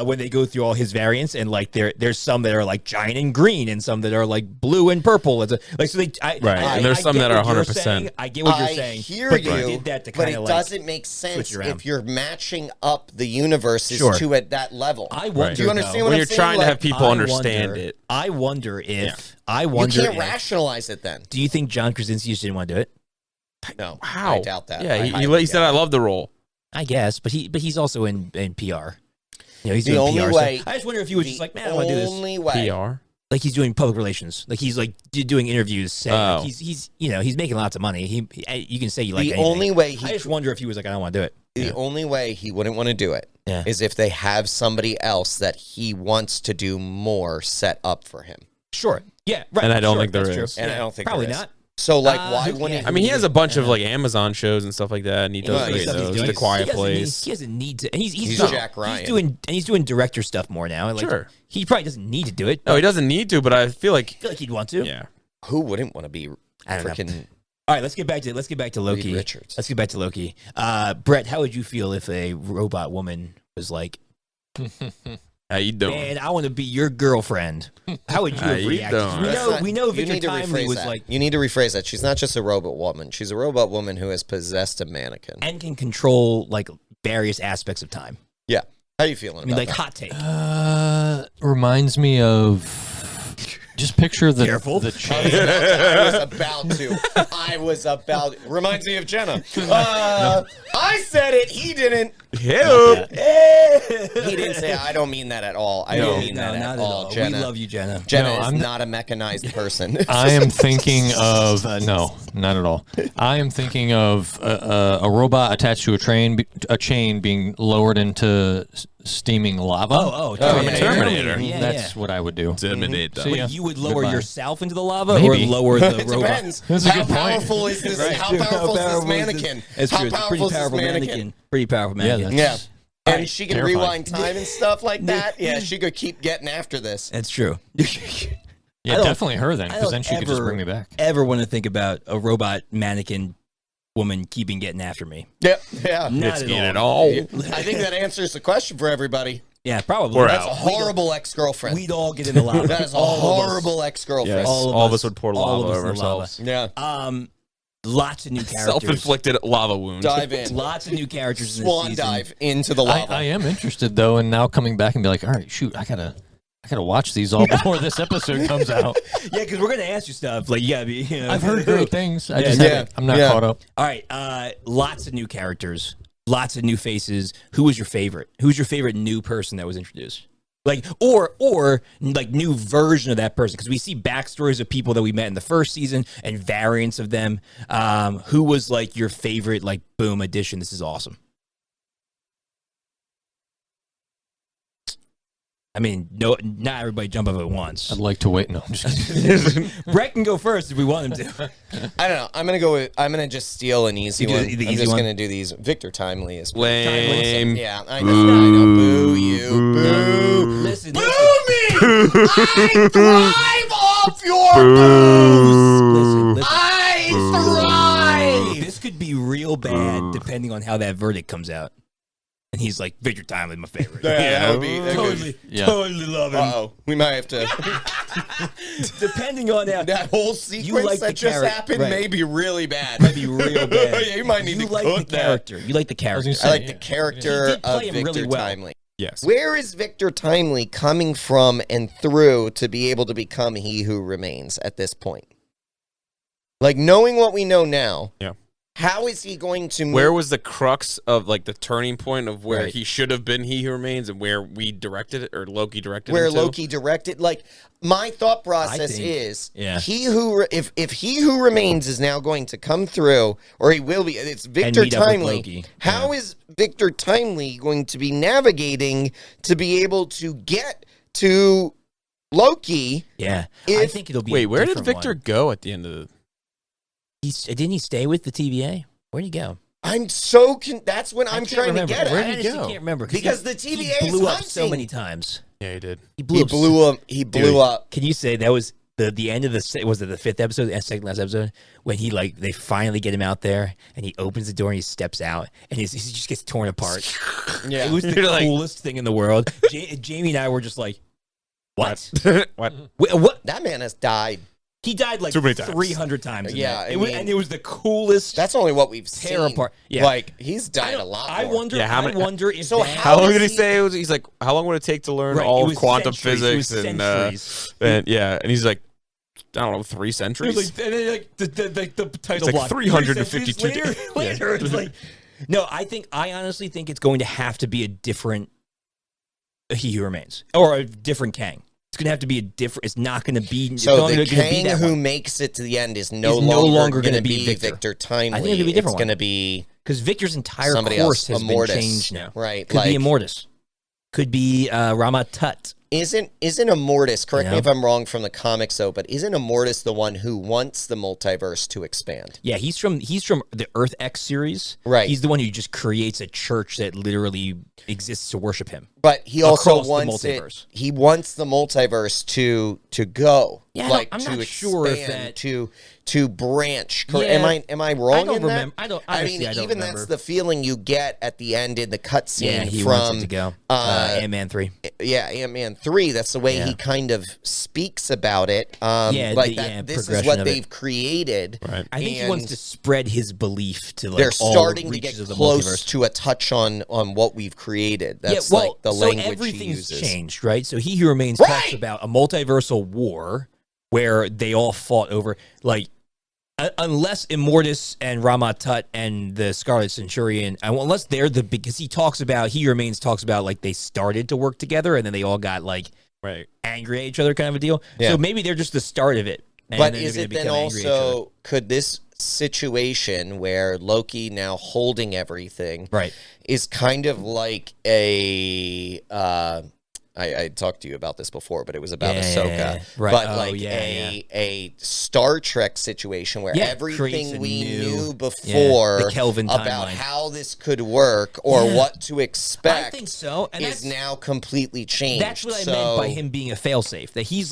When they go through all his variants, and like there's some that are like giant and green, and some that are like blue and purple. And there's some that are 100%. I get what you're saying. I hear but you, they did that to but kind of it doesn't make sense if you're matching up the universes to at that level. I wonder. Do you understand what when I'm you're saying? trying to have people understand it? I wonder if you can't rationalize it. Then do you think John Krasinski just didn't want to do it? No, how? I doubt that. Yeah, he said I love the role. I guess, but he's also in PR. He's the doing only PR way. stuff. I just wonder if he was just like, man, I want to do this. Only way. PR. Like he's doing public relations. Like he's like doing interviews. Saying like he's making lots of money. You can say you like the anything. Only way. I just wonder if he was like, I don't want to do it. The only way he wouldn't want to do it is if they have somebody else that he wants to do more set up for him. Sure. Yeah. Right. And I don't think there is. And I don't think probably there is. not. So, like, why wouldn't he? I mean, he has a bunch of, like, Amazon shows and stuff like that, and he does those. The Quiet Place. He doesn't need to. And he's Jack Ryan. He's doing director stuff more now. Like, sure. He probably doesn't need to do it. No, he doesn't need to, but I feel like he'd want to. Yeah. Who wouldn't want to be freaking... All right, let's get back to Loki. Reed Richards. Let's get back to Loki. Brett, how would you feel if a robot woman was like... How you doing? Man, I want to be your girlfriend. How would you have reacted? We know Victor Timely was like... You need to rephrase that. She's not just a robot woman. She's a robot woman who has possessed a mannequin. And can control, like, various aspects of time. Yeah. How are you feeling about that? Hot take. Reminds me of... Just picture the... Careful. The I was about to. Reminds me of Jenna. I said it. He didn't. Hell. He didn't say, I don't mean that at all. I don't mean that at all, Jenna. We love you, Jenna. Jenna is not a mechanized person. I am thinking of, no, not at all. I am thinking of a robot attached to a chain being lowered into steaming lava. Terminator. That's what I would do. Terminator. So you would lower yourself into the lava Maybe. or lower the It robot? depends. That's a How good point. powerful is this? How powerful is this mannequin? That's true. It's a pretty powerful mannequin. Pretty powerful mannequin. Yeah. And she can terrifying. rewind time and stuff like that. Yeah, she could keep getting after this. That's true. Yeah, definitely her then, because then she could just bring me back. Ever want to think about a robot mannequin woman getting after me? Yeah. Not at all. I think that answers the question for everybody. Yeah, probably. We're That's out. a horrible ex-girlfriend. We'd all get in the lava. That is a horrible ex-girlfriend. Yes. All of us would pour lava over ourselves. Yeah. Lots of new characters. Self-inflicted lava wound. Dive in. Lots of new characters in this Swan season. dive into the lava. I am interested though, and now coming back and be like, all right, shoot, I gotta watch these all before this episode comes out. Yeah, because we're gonna ask you stuff. Like you gotta be. You know, I've heard great things. I'm not caught up. All right, lots of new characters, lots of new faces. Who was your favorite? Who's your favorite new person that was introduced? Like, or like new version of that person, because we see backstories of people that we met in the first season and variants of them. Who was like your favorite? Like, boom, addition. This is awesome. I mean, no, not everybody jump up at once. I'd like to wait. No, I'm just kidding. Brett can go first if we want him to. I don't know. I'm gonna just steal an easy one. The I'm easy just one? gonna do these. Victor Timely is Lame. Yeah, I know. Boo you. Boo. Listen, Boo me. I thrive off your boos. listen. I thrive. This could be real bad depending on how that verdict comes out. And he's like, Victor Timely, my favorite. Yeah, that would be totally love him. Uh-oh. We might have to. Depending on how That whole sequence like that the just character, happened right. may be really bad. might be real bad. Yeah, you might need to like cut the that. character. You like the character. I like the character He did play of him Victor really well. Timely. Yes. Where is Victor Timely coming from and through to be able to become He Who Remains at this point? Like, knowing what we know now, Yeah. how is he going to move? Where was the crux of like the turning point of where Right. he should have been He Who Remains and where we directed it or Loki directed where him to? Loki directed? Like, my thought process think- is, yeah. if He Who Remains is now going to come through, or he will be, it's Victor meet up with Timely. Loki. How is Victor Timely going to be navigating to be able to get to Loki? Yeah. I If- think it'll be Wait, a where did different Victor one. go at the end of the... Didn't he stay with the TVA? Where'd he go? I'm so that's what I'm I can't trying remember. to get I at. honestly go? can't remember. Because the he TVA is blew up so hunting. many times. Yeah, he did. He blew He up blew up. He blew up. Can you say that was the end of was it the fifth episode, second last episode, when he they finally get him out there and he opens the door and he steps out and he just gets torn apart. Yeah. It was the You're like- coolest thing in the world. Jamie and I were just like, what? What? Wait, what? That man has died. He died like Too many times. 300 times. Yeah, it was, and it was the coolest. That's only what we've Tear seen. apart. Yeah. Like, he's died a lot more. I wonder. Yeah, how many- I wonder if So that- how- How long is did he he- say it was? He's like, how long would it take to learn Right, it all of was quantum centuries. It was physics centuries. and yeah, and he's like, I don't know, 3 centuries. It was like, and then like the title It's like block. 352 later. It's like, no, I honestly think it's going to have to be a different He Who Remains or a different Kang. It's going to have to be a different. It's not going to be. So it's the not gonna be Kang that who one. makes it to the end is Is no no longer longer going to gonna be be Victor. Victor Timely. I think it'll be a different It's going to one. be Because Victor's entire somebody course else. has been Immortus. changed now. Right. Could be Immortus. Could be Rama Tut. Isn't Immortus, correct You me know? if I'm wrong from the comics though, but isn't Immortus the one who wants the multiverse to expand? Yeah, he's from the Earth X series. Right. He's the one who just creates a church that literally exists to worship him. But he also Across the wants multiverse. he wants the multiverse to go. Yeah, like I'm to not expand, sure if that- to branch. Yeah. Am I wrong I don't in remember. that? I don't. I Honestly, mean, I don't even remember. that's the feeling you get at the end in the cutscene Yeah, he from wants it to go. Ant-Man 3. yeah, Ant-Man 3. That's the way Yeah. he kind of speaks about it. Yeah, like the- that. yeah, This is progression what of it. they've created. Right. I think he And wants to spread his belief to like they're all starting to reaches get of the close multiverse. to a touch on what we've created. That's yeah, well, like the so language he everything's uses. changed, right? So He Who Remains Right! talks about a multiversal war where they all fought over like unless Immortus and Ramatut and the Scarlet Centurion, unless they're because he remains talks about like they started to work together and then they all got like angry at each other, kind of a deal. So maybe they're just the start of it. But is it then also, could this situation where Loki now holding everything is kind of like a I talked to you about this before, but it was about Ahsoka. Right. But a Star Trek situation where everything we knew before the Kelvin about how this could work or what to expect, I think so, and is now completely changed. That's what I meant by him being a failsafe. That he's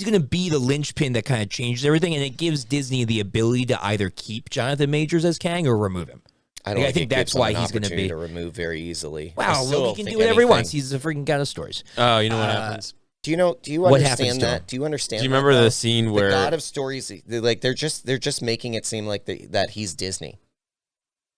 going to be the linchpin that kind of changes everything, and it gives Disney the ability to either keep Jonathan Majors as Kang or remove him. I think that's why he's going to be to remove very easily. Wow, Loki can do whatever he wants. He's a freaking god of stories. Oh, you know what happens? Do you understand that? Do you understand? Do you remember the scene where the god of stories? They're just making it seem like that he's Disney.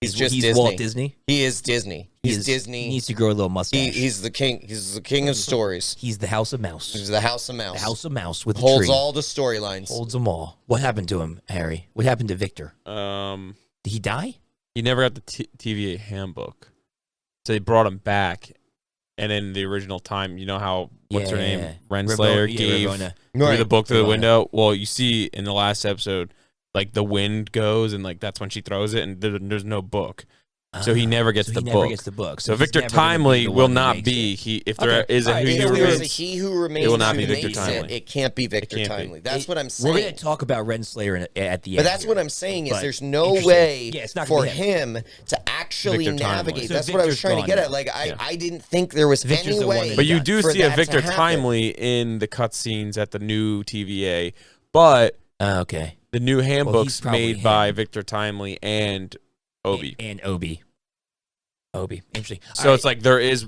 He's Disney. Walt Disney. He is Disney. He's Disney. He needs to grow a little mustache. He's the king. He's the king of stories. He's the House of Mouse. He's the House of Mouse. The House of Mouse with holds the tree. all the storylines. Holds them all. What happened to him, Harry? What happened to Victor? Did he die? He never got the TVA handbook, so they brought him back. And in the original time, you know how what's her name, Renslayer gave the book to the window. Well, you see in the last episode, like the wind goes and like that's when she throws it, and there's no book. So he never gets the book. So Victor Timely will not be if there is a He Who Remains. It will not be Victor Timely. It can't be Victor Timely. That's what I'm saying. We're going to talk about Renslayer at the end. But that's what I'm saying is there's no way for him to actually navigate. That's what I was trying to get at. Like I didn't think there was any way. But you do see a Victor Timely in the cutscenes at the new TVA. But the new handbook's made by Victor Timely and Obi. Interesting. So it's like there is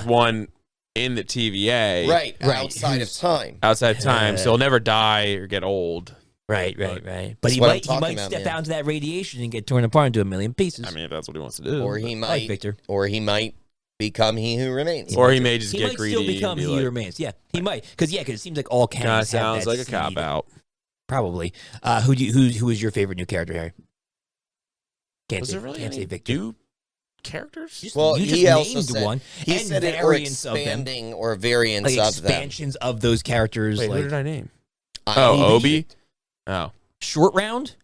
one in the TVA. Right. Outside of time. Outside of time. So he'll never die or get old. Right. But he might step out into that radiation and get torn apart into a million pieces. I mean, if that's what he wants to do. Or he might, Victor. Or he might become He Who Remains. Or he may just get greedy. He might still become He Who Remains. Yeah, he might. Because it seems like all Kangs sounds like a cop-out. Probably. Who is your favorite new character, Harry? Was there really any new characters? Well, he also said one. He said it or expanding or variants of them. Expansions of those characters. Wait, who did I name? Obi? Oh. Short Round?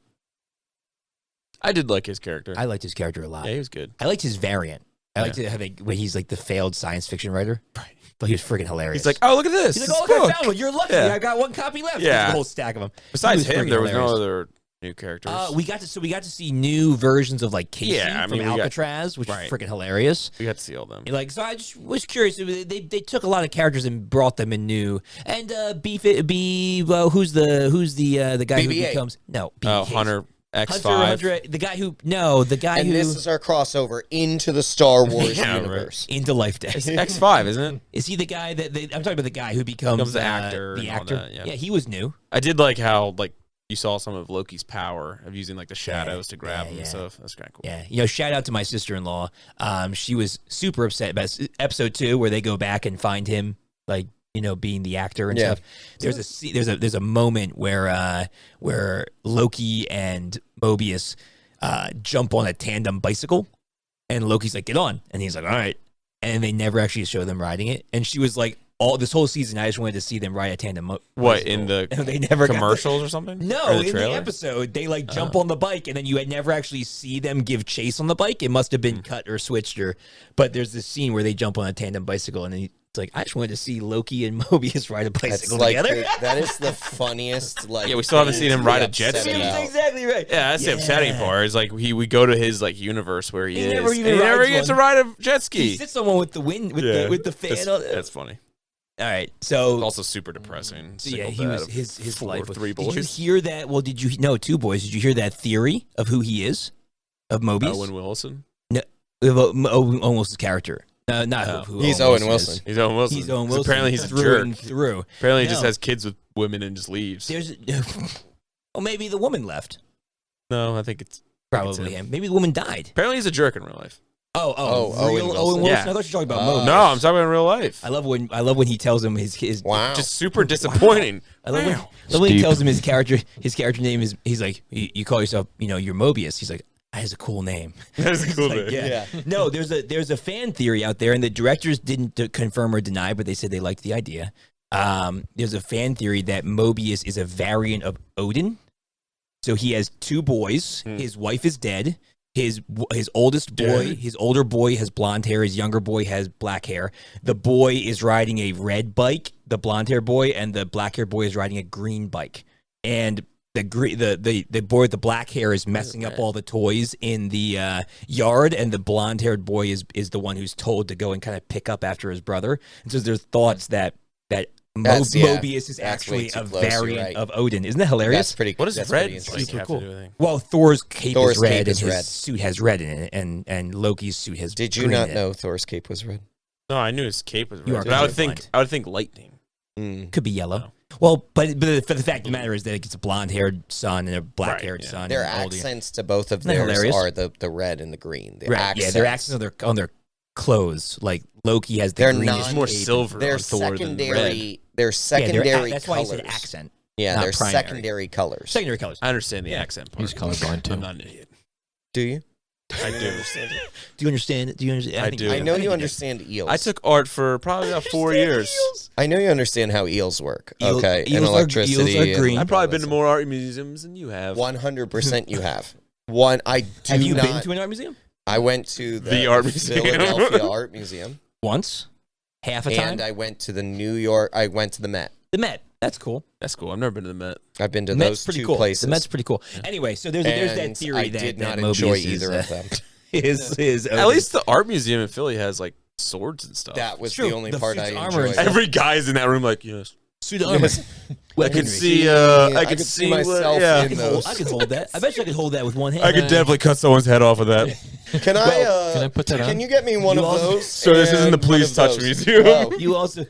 I did like his character. I liked his character a lot. Yeah, he was good. I liked his variant. I liked to have when he's like the failed science fiction writer. Right. But he was freaking hilarious. He's like, oh, look at this. He's like, oh, look, I found one. You're lucky. I got one copy left. Yeah. A whole stack of them. Besides him, there was no other new characters. We got to see new versions of like Casey from Alcatraz, which is freaking hilarious. We got to see all them. So I just was curious. They took a lot of characters and brought them in new. And who's the guy who becomes Hunter X5. The guy who this is our crossover into the Star Wars universe, into Life Day. It's X5, isn't it? Is he the guy that I'm talking about? The guy who becomes the actor. The actor. Yeah, he was new. I did like how you saw some of Loki's power of using like the shadows to grab him and stuff. That's kind of cool. Yeah, shout out to my sister-in-law. She was super upset about episode 2 where they go back and find him being the actor and stuff. There's a moment where Loki and Mobius jump on a tandem bicycle, and Loki's like, "Get on," and he's like, "All right," and they never actually show them riding it. And she was like, this whole season, I just wanted to see them ride a tandem. What in the they never commercials or something? No, in the episode, they jump on the bike, and then you had never actually see them give chase on the bike. It must have been cut or switched, but there's this scene where they jump on a tandem bicycle, and it's like, I just wanted to see Loki and Mobius ride a bicycle together. That is the funniest. We still haven't seen him ride a jet ski. That's exactly right. Yeah, that's the upsetting part. Is we go to his universe where he is. Never gets to ride a jet ski. He sits on one with the wind with the fan. That's funny. All right, so it's also super depressing. He was his life. 3 boys. Did you hear that? Well, 2 boys? Did you hear that theory of who he is, of Mobius? Owen Wilson. No, Owen Wilson's character. Not who. He's Owen Wilson. He's Owen Wilson. He's Owen Wilson. Apparently, he's through a jerk. and through. Apparently, he just has kids with women and just leaves. Maybe the woman left. No, I think it's probably him. Maybe the woman died. Apparently, he's a jerk in real life. real Owen Wilson. Yeah. I thought you were talking about Mobius. No, I'm talking about real life. I love when he tells him his Wow. Just super disappointing. I love when he tells him his character name is, he's like, you call yourself, you're Mobius. He's like, that is a cool name. That's a cool Like, name. yeah. No, there's a fan theory out there, and the directors didn't confirm or deny, but they said they liked the idea. There's a fan theory that Mobius is a variant of Odin. So he has two boys. His wife is dead. His oldest boy, his older boy has blonde hair. His younger boy has black hair. The boy is riding a red bike, the blonde hair boy, and the black hair boy is riding a green bike. And the boy with the black hair is messing up all the toys in the yard, and the blonde haired boy is the one who's told to go and kind of pick up after his brother. And so there's thoughts that Mobius is actually a variant of Odin. Isn't that hilarious? That's pretty. What does red super cool? Well, Thor's cape is red, cape is and red. his suit has red in it, and Loki's suit has. Did you green not in know Thor's cape was red? No, I knew his cape was You red. are But I colorblind. would think lightning. it? Could be yellow. Well, but for the fact of the matter is that it's a blonde-haired son and a black-haired son. Their and older- accents to both of Isn't that theirs hilarious? are the red and the green. The Right, accents. yeah, their accents on their clothes. Like Loki has the They're green. not- It's more silver They're on Thor than red. secondary. They're secondary. That's why he colors. said accent. Yeah, not they're primary. secondary colors. Secondary colors. I understand the accent part. He's colorblind too. I'm not an idiot. Do you? I do understand it. Do you understand it? Do you understand? I think do. I know think you do. understand eels. I took art for probably about 4 years. I know you understand how eels work. Eel- Okay, and eels are- electricity. eels are green. I've probably been to more art museums than you have. 100% you have. One, I do Have you not. been to an art museum? I went to The art museum. Philadelphia Art Museum, Once? Half a time? and I went to the New York. I went to the Met. The Met. That's cool. That's cool. I've never been to the Met. I've been to The Met's those pretty two cool. places. The Met's pretty cool. Anyway, so there's that and theory I that did that not Mobius enjoy is, either of them. is At least the art museum in Philly has like swords and stuff. That was True. the only The part I suit's armor enjoyed. and Every guy's in that room like, yes. suit of armor. I could see. I I could could see see myself yeah. in those. I could hold that. I bet you I could hold that with one hand. I could definitely cut someone's head off with that. Can Can I put that Can on? you get me one You of also- those? So this isn't the and Please one of Touch those? Museum. Oh. You also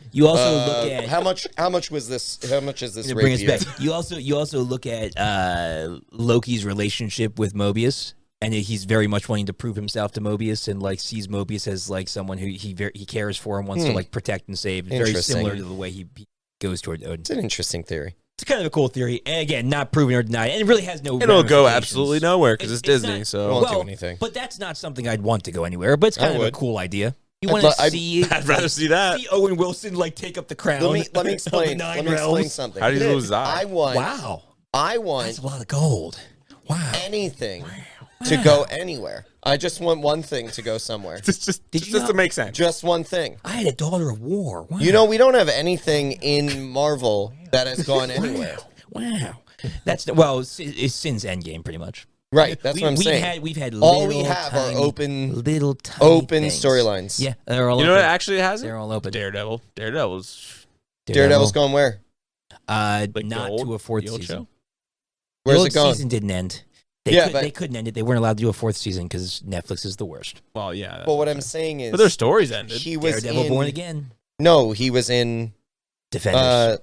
look at How much was this? How much is this to bring us rapier? back. You also look at Loki's relationship with Mobius, and he's very much wanting to prove himself to Mobius, and like sees Mobius as like someone who he cares for and wants to like protect and save. Very Interesting. similar to the way he goes toward Odin. It's an interesting theory. It's kind of a cool theory, and again, not proven or denied, and it really has no. It'll go ramifications. absolutely nowhere because it's Disney. not- So Won't do anything. But that's not something I'd want to go anywhere. But it's kind of a would. cool idea. You I'd want lo- to I'd- see? I'd rather see that. See Owen Wilson like take up the crown. Let me of the explain. Nine Let me explain Realms. something. How do you lose his eye? I want. Wow, I want that's a lot of gold. Wow. anything to go anywhere. I just want one thing to go somewhere. just you to not- make sense. Just one thing. I had a daughter of war. Wow. You know, we don't have anything in Marvel that has gone anywhere. Wow. That's it's since Endgame pretty much. Right. That's what I'm saying. We've had All we little have are tiny- open little tiny things. storylines. Yeah, they're all You know open. what actually has it? They're all open. Daredevil. Daredevil's Daredevil's going where? not the old- to a fourth the old season. show? Where's the old it going? season didn't end. Yeah, They couldn't end it. They weren't allowed to do a fourth season because Netflix is the worst. Well, yeah. But what I'm saying is, But their stories ended. he was Daredevil in. Born Again. No, he was in. Defenders.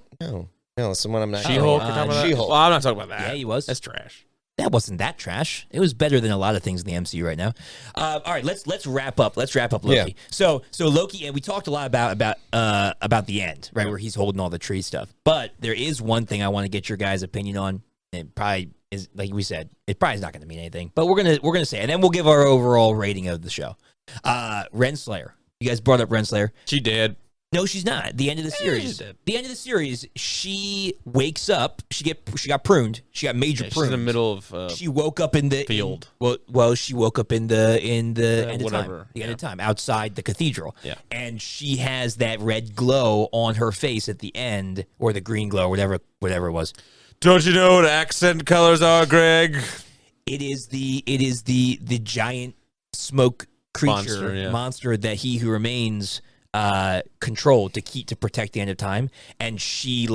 No, someone I'm not. She-Hulk. Oh, you're talking about? She-Hulk. Well, I'm not talking about that. Yeah, he was. That's trash. That wasn't that trash. It was better than a lot of things in the MCU right now. All right, let's wrap up. Let's wrap up Loki. Yeah. So Loki, and we talked a lot about the end, right, where he's holding all the tree stuff. But there is one thing I want to get your guys' opinion on. It probably is, like we said, it probably is not going to mean anything, but we're gonna say, it, and then we'll give our overall rating of the show. Renslayer. You guys brought up Renslayer. She did. No, she's not. The end of the series. she did. The end of the series, she wakes up. She got pruned. She got major She's prunes. in the middle of. She woke up in the field. Well, she woke up in the end of whatever. time. The end of time outside the cathedral. Yeah. And she has that red glow on her face at the end, or the green glow, whatever it was. Don't you know what accent colors are, Greg? It is the giant smoke creature monster that He Who Remains controlled to protect the end of time, and she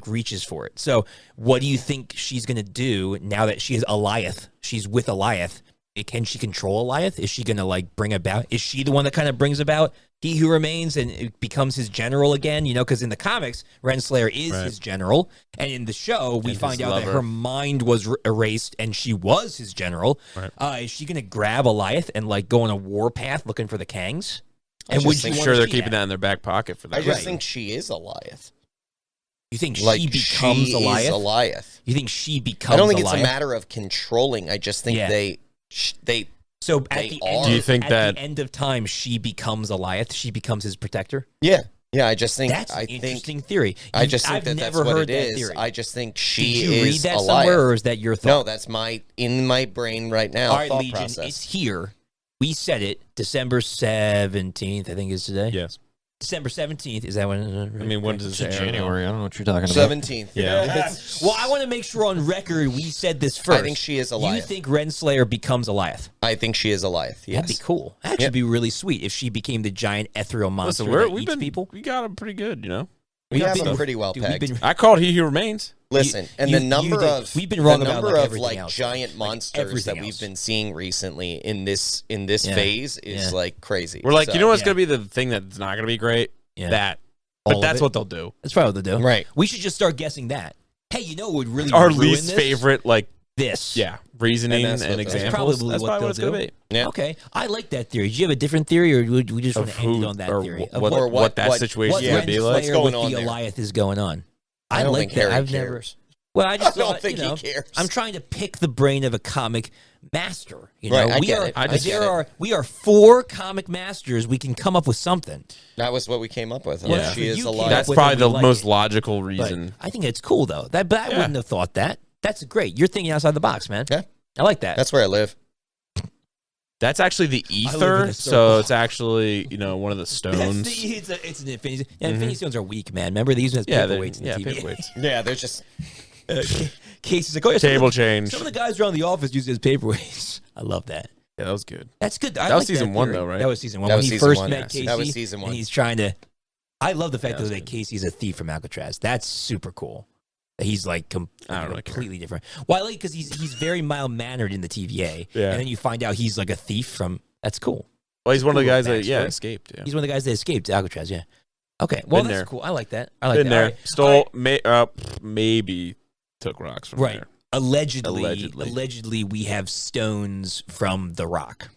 reaches for it. So what do you think she's gonna do now that she is Alioth? She's with Alioth. Can she control Alioth? Is she gonna bring about? Is she the one that kind of brings about He Who Remains and it becomes his general again, because in the comics, Renslayer is his general. And in the show, we find out that her mind was erased and she was his general. Right. Is she going to grab Alioth and go on a warpath looking for the Kangs? And would you sure they're keeping that in their back pocket for that? I just think she is Alioth. You think she becomes Alioth? You think she becomes I don't think Alioth? It's a matter of controlling. I just think they So at the end, do you think at the end of time, she becomes Alioth? She becomes his protector? Yeah. I just think that's an interesting theory. I just think that's what it is. Theory. I just think she Did you read that Alioth. somewhere, or is that your thought? No, that's in my brain right now. All right, thought Legion, process. it's here. We said it December 17th, I think is today. Yes. December 17th. Is that when? I mean, when does it say? January. I don't know what you're talking about. 17th. Yeah. Well, I want to make sure on record we said this first. I think she is Alioth. You think Renslayer becomes Alioth? I think she is Alioth, yes. That'd be cool. That'd actually be really sweet if she became the giant ethereal monster that eats people. We got him pretty good, We have him pretty well pegged. I called He Who Remains. Listen, we've been wrong about of giant monsters that we've been seeing recently in this phase is crazy. We're like, you know what's going to be the thing that's not going to be great? Yeah. That. But that's what they'll do. That's probably what they'll do. Right. We should just start guessing that. Hey, what would really our ruin least this? favorite, this. Yeah, reasoning and examples. That's probably what it's going to be. Yeah. Okay, I like that theory. Do you have a different theory, or would we just want to end it on that theory? What that situation would be like? What's going on with the Alioth is going on. I don't like think that. Harry I've cares. Well, I just don't think he cares. I'm trying to pick the brain of a comic master. Right, I get it. We are 4 comic masters. We can come up with something. That was what we came up with. Yeah. She is Alioth. That's probably the most logical reason. But I think it's cool though. But I wouldn't have thought that. That's great. You're thinking outside the box, man. Yeah, I like that. That's where I live. That's actually the ether, so it's actually one of the stones. It's an infinity. Yeah, infinity stones are weak, man. Remember they use them as paperweights in the TV. Paperweights. Yeah, they're just Casey's like, oh yeah, table change. Some of the guys around the office use it as paperweights. I love that. Yeah, that was good. That's good. That was season 1 though, right? That was season 1 when he first met Casey. That was season 1. And he's trying to. I love the fact that Casey's a thief from Alcatraz. That's super cool. He's completely different. Well, I like because he's very mild mannered in the TVA, and then you find out he's like a thief from. That's cool. Well, he's one of the guys that escaped. Yeah. He's one of the guys that escaped Alcatraz. Yeah. Okay. Well, that's cool. I like that. I like Been that. there. Stole. Maybe took rocks from there. Allegedly, we have stones from the Rock.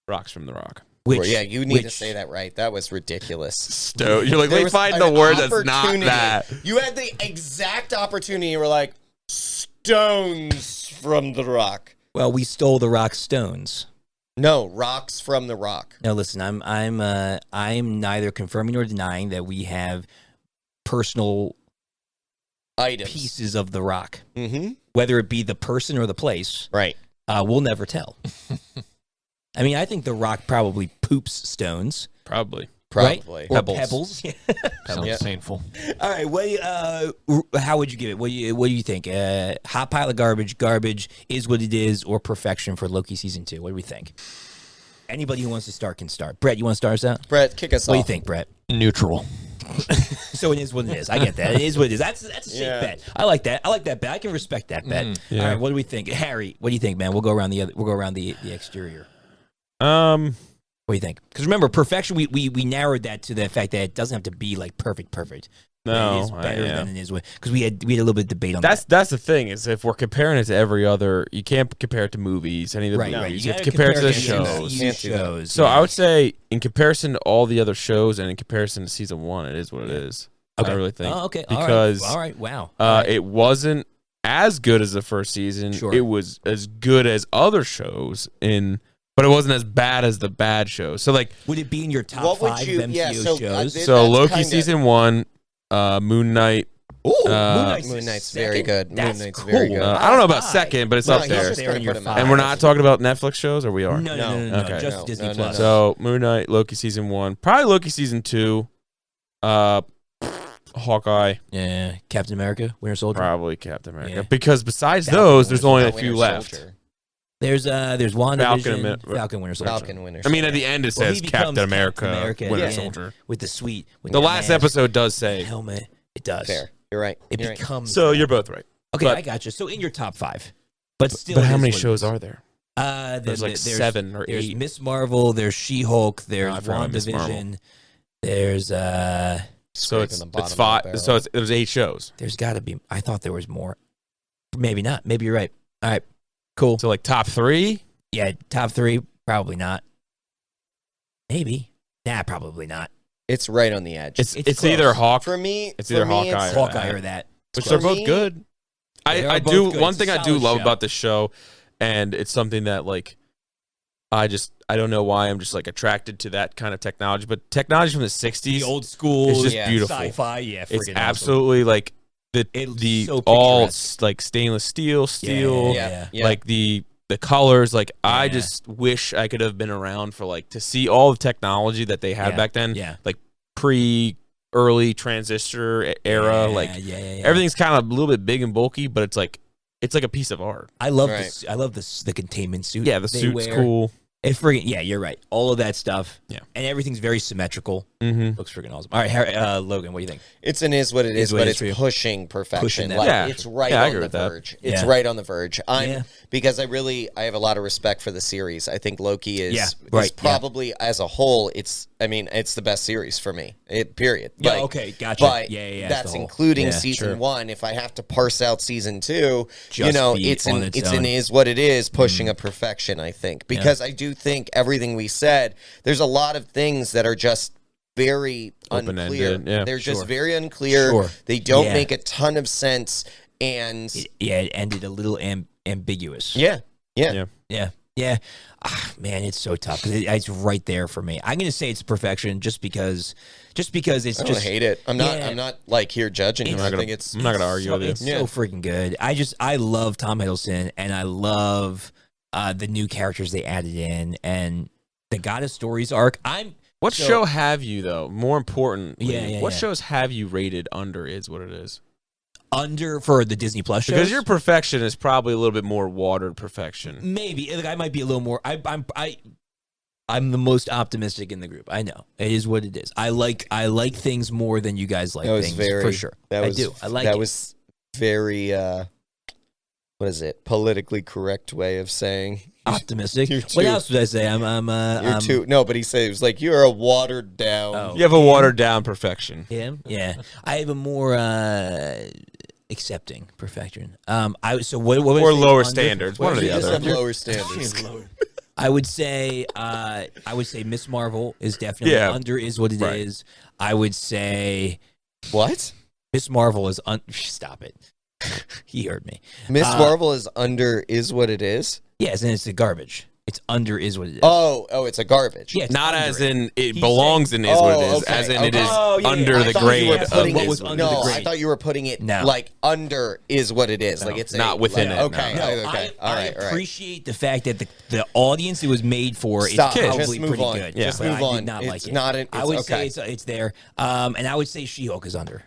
Rocks from the Rock. You need to say that right. That was ridiculous. You're like, let me find the word that's not that. You had the exact opportunity. You were like, stones from the Rock. Well, we stole the Rock stones. No, rocks from the Rock. Now, listen, I'm neither confirming nor denying that we have personal items, pieces of the Rock. Mm-hmm. Whether it be the person or the place, right? We'll never tell. I mean, I think the Rock probably poops stones. Probably. Right? Or Pebbles. Pebbles. Painful. All right. How would you give it? What do you think? Hot pile of garbage is what it is, or perfection for Loki season 2? What do we think? Anybody who wants to start can start. Brett, you want to start us out? Brett, kick us off. What do you think, Brett? Neutral. So it is what it is. I get that. It is what it is. That's a safe bet. I like that. I like that bet. I can respect that bet. All right. What do we think, Harry? What do you think, man? We'll go around the exterior. What do you think? Because remember, perfection. We narrowed that to the fact that it doesn't have to be like perfect. No, it is better than it is because we had a little bit of debate on that. That's the thing is if we're comparing it to every other, you can't compare it to movies. Any of the movies, you have to compare it to the shows. So I would say in comparison to all the other shows and in comparison to season 1, it is what it is. Okay. I really think. Oh, okay. Because all right. Wow. It wasn't as good as the first season. Sure. It was as good as other shows but it wasn't as bad as the bad shows. So like, would it be in your top 5 MCU shows? So Loki season 1, Moon Knight. Moon Knight's very good. That's Moon Knight's cool. very good. I don't know about second, but it's up there. And we're not talking about Netflix shows, or we are? No. Okay. Just Disney Plus. So Moon Knight, Loki season 1, probably Loki season 2, Hawkeye. Yeah, Captain America, Winter Soldier. Probably Captain America. Because besides those, there's only a few left. There's WandaVision, Falcon, Winter Soldier. Soldier. I mean, at the end it says Captain America, Winter Soldier. With the suite. The last episode does say helmet. It does. Fair. You're right. It becomes. So you're both right. Okay, I got you. So in your top 5, but still. But how many shows are there? There's like 7 or 8. There's Miss Marvel. There's She-Hulk. There's WandaVision. There's So it's 5. So there's 8 shows. There's got to be. I thought there was more. Maybe not. Maybe you're right. All right. Cool. So like top 3? Yeah, top 3. Probably not. Maybe. Nah, probably not. It's right on the edge. It's either Hawk for me. It's either Hawkeye or that. Which they're both good. I do. One thing I do love about this show, and it's something that like I don't know why I'm just like attracted to that kind of technology, but technology from the 60s, the old school, is just beautiful. Sci-fi, yeah, it's awesome. absolutely like the so all like stainless steel, like the colors. Like I just wish I could have been around for like to see all the technology that they had back then. Yeah, like early transistor era. Everything's kind of a little bit big and bulky, but it's like a piece of art. I love this. I love the containment suit. Yeah, the suit's cool. It you're right. All of that stuff. Yeah. And everything's very symmetrical. Mm-hmm. Looks freaking awesome. All right, Logan, what do you think? It's what it is, but it's pushing perfection. It's right on the verge. It's right on the verge. Because I have a lot of respect for the series. I think Loki is probably as a whole, it's the best series for me. Period. Yeah, okay, gotcha. But that's including season 1. If I have to parse out season 2, it's what it is, pushing a perfection, I think. Because I do think everything we said, there's a lot of things that are just very unclear. They're just very unclear. They don't make a ton of sense, and it ended a little ambiguous. Yeah. Man, it's so tough because it's right there for me. I'm gonna say it's perfection just because it's I don't hate it. I'm not like here judging you. I'm not gonna argue with you. It's so freaking good. I love Tom Hiddleston, and I love the new characters they added in, and the God of Stories arc. What show have you though? More importantly, what shows have you rated under is what it is? Under for the Disney Plus shows? Because your perfection is probably a little bit more watered perfection. Maybe I might be a little more. I'm the most optimistic in the group. I know it is what it is. I like things more than you guys like things for sure. I do. I like that. It Was very what is it? Politically correct way of saying optimistic. What else would I say? You're too. No, but he said it was like you're a watered down. You have a watered down perfection. Yeah. I have a more accepting perfection. What or lower standards. One or the other. Lower standards. I would say Miss Marvel is definitely under is what it is. I would say what? Miss Marvel is stop it. He heard me. Miss Marvel is under is what it is? Yes, and it's a garbage. It's under is what it is. Oh, it's a garbage. Yeah, not as in it belongs in is what it is, as in it is under the grade of what was under the grade. I thought you were putting it like under is what it is. Like it's not within it. Okay. I appreciate the fact that the audience it was made for is probably pretty good. Just move on. I did not like it. I would say it's there. And I would say She-Hulk is under.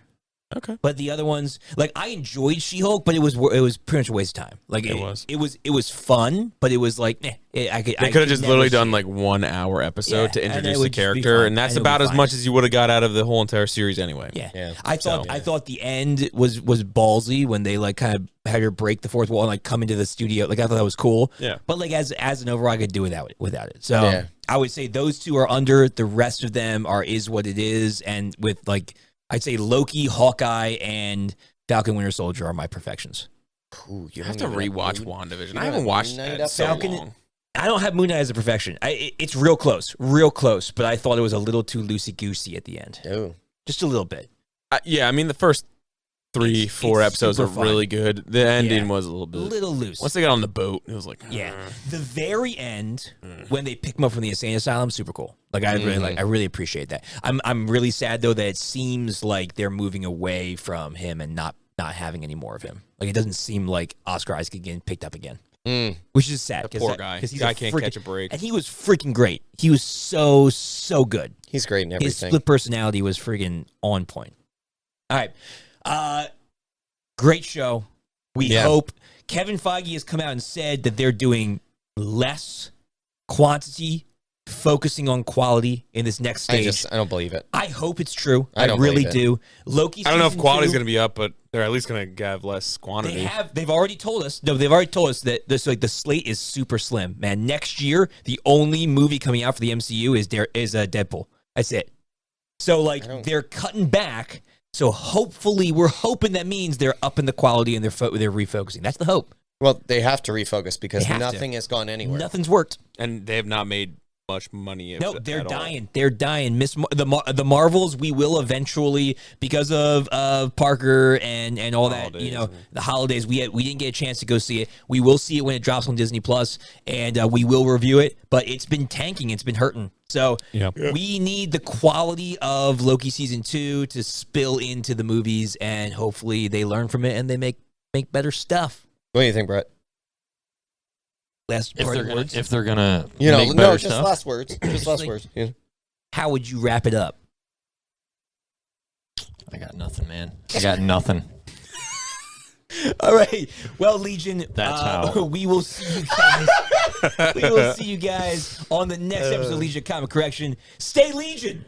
Okay, but the other ones, like I enjoyed She-Hulk, but it was pretty much a waste of time. Like it was fun, but it was like they could have just literally done like 1 hour episode to introduce the character, and that's about as much as you would have got out of the whole entire series anyway. Yeah. I thought the end was ballsy when they like kind of had her break the fourth wall and like come into the studio. Like I thought that was cool. Yeah, but like as an overall, I could do without it. So I would say those two are under. The rest of them is what it is, and with like. I'd say Loki, Hawkeye, and Falcon Winter Soldier are my perfections. Ooh, you have to rewatch WandaVision. I haven't watched that so long. I don't have Moon Knight as a perfection. It's real close, but I thought it was a little too loosey-goosey at the end. Oh. Just a little bit. The first 3-4 episodes are really good. The ending was a little loose. Once they got on the boat, it was like the very end when they pick him up from the insane asylum, super cool. Like I really appreciate that. I'm really sad though that it seems like they're moving away from him and not having any more of him. Like it doesn't seem like Oscar Isaac getting picked up again. Which is sad. The poor guy. Because he can't catch a break. And he was freaking great. He was so good. He's great in everything. His split personality was freaking on point. All right. Great show. We hope. Kevin Feige has come out and said that they're doing less quantity focusing on quality in this next stage. I don't believe it. I hope it's true. I really do. Loki. I don't know if quality's going to be up, but they're at least going to have less quantity. They've already told us. No, they've already told us that the slate is super slim. Man, next year the only movie coming out for the MCU is Deadpool. That's it. So they're cutting back. So hopefully, we're hoping that means they're upping the quality and they're refocusing. That's the hope. Well, they have to refocus because nothing has gone anywhere. Nothing's worked, and they have not made much money. No, they're dying. All. They're dying. The Marvels. We will eventually, because of Parker and all that. The holidays. We didn't get a chance to go see it. We will see it when it drops on Disney Plus, and we will review it. But it's been tanking. It's been hurting. So we need the quality of Loki season 2 to spill into the movies, and hopefully they learn from it and they make better stuff. What do you think, Brett? If they're gonna, make better stuff? Last words. Just last words. Yeah. How would you wrap it up? I got nothing, man. I got nothing. All right. Well, Legion, that's how we will see you guys. We will see you guys on the next episode of Legion Comic Correction. Stay Legion.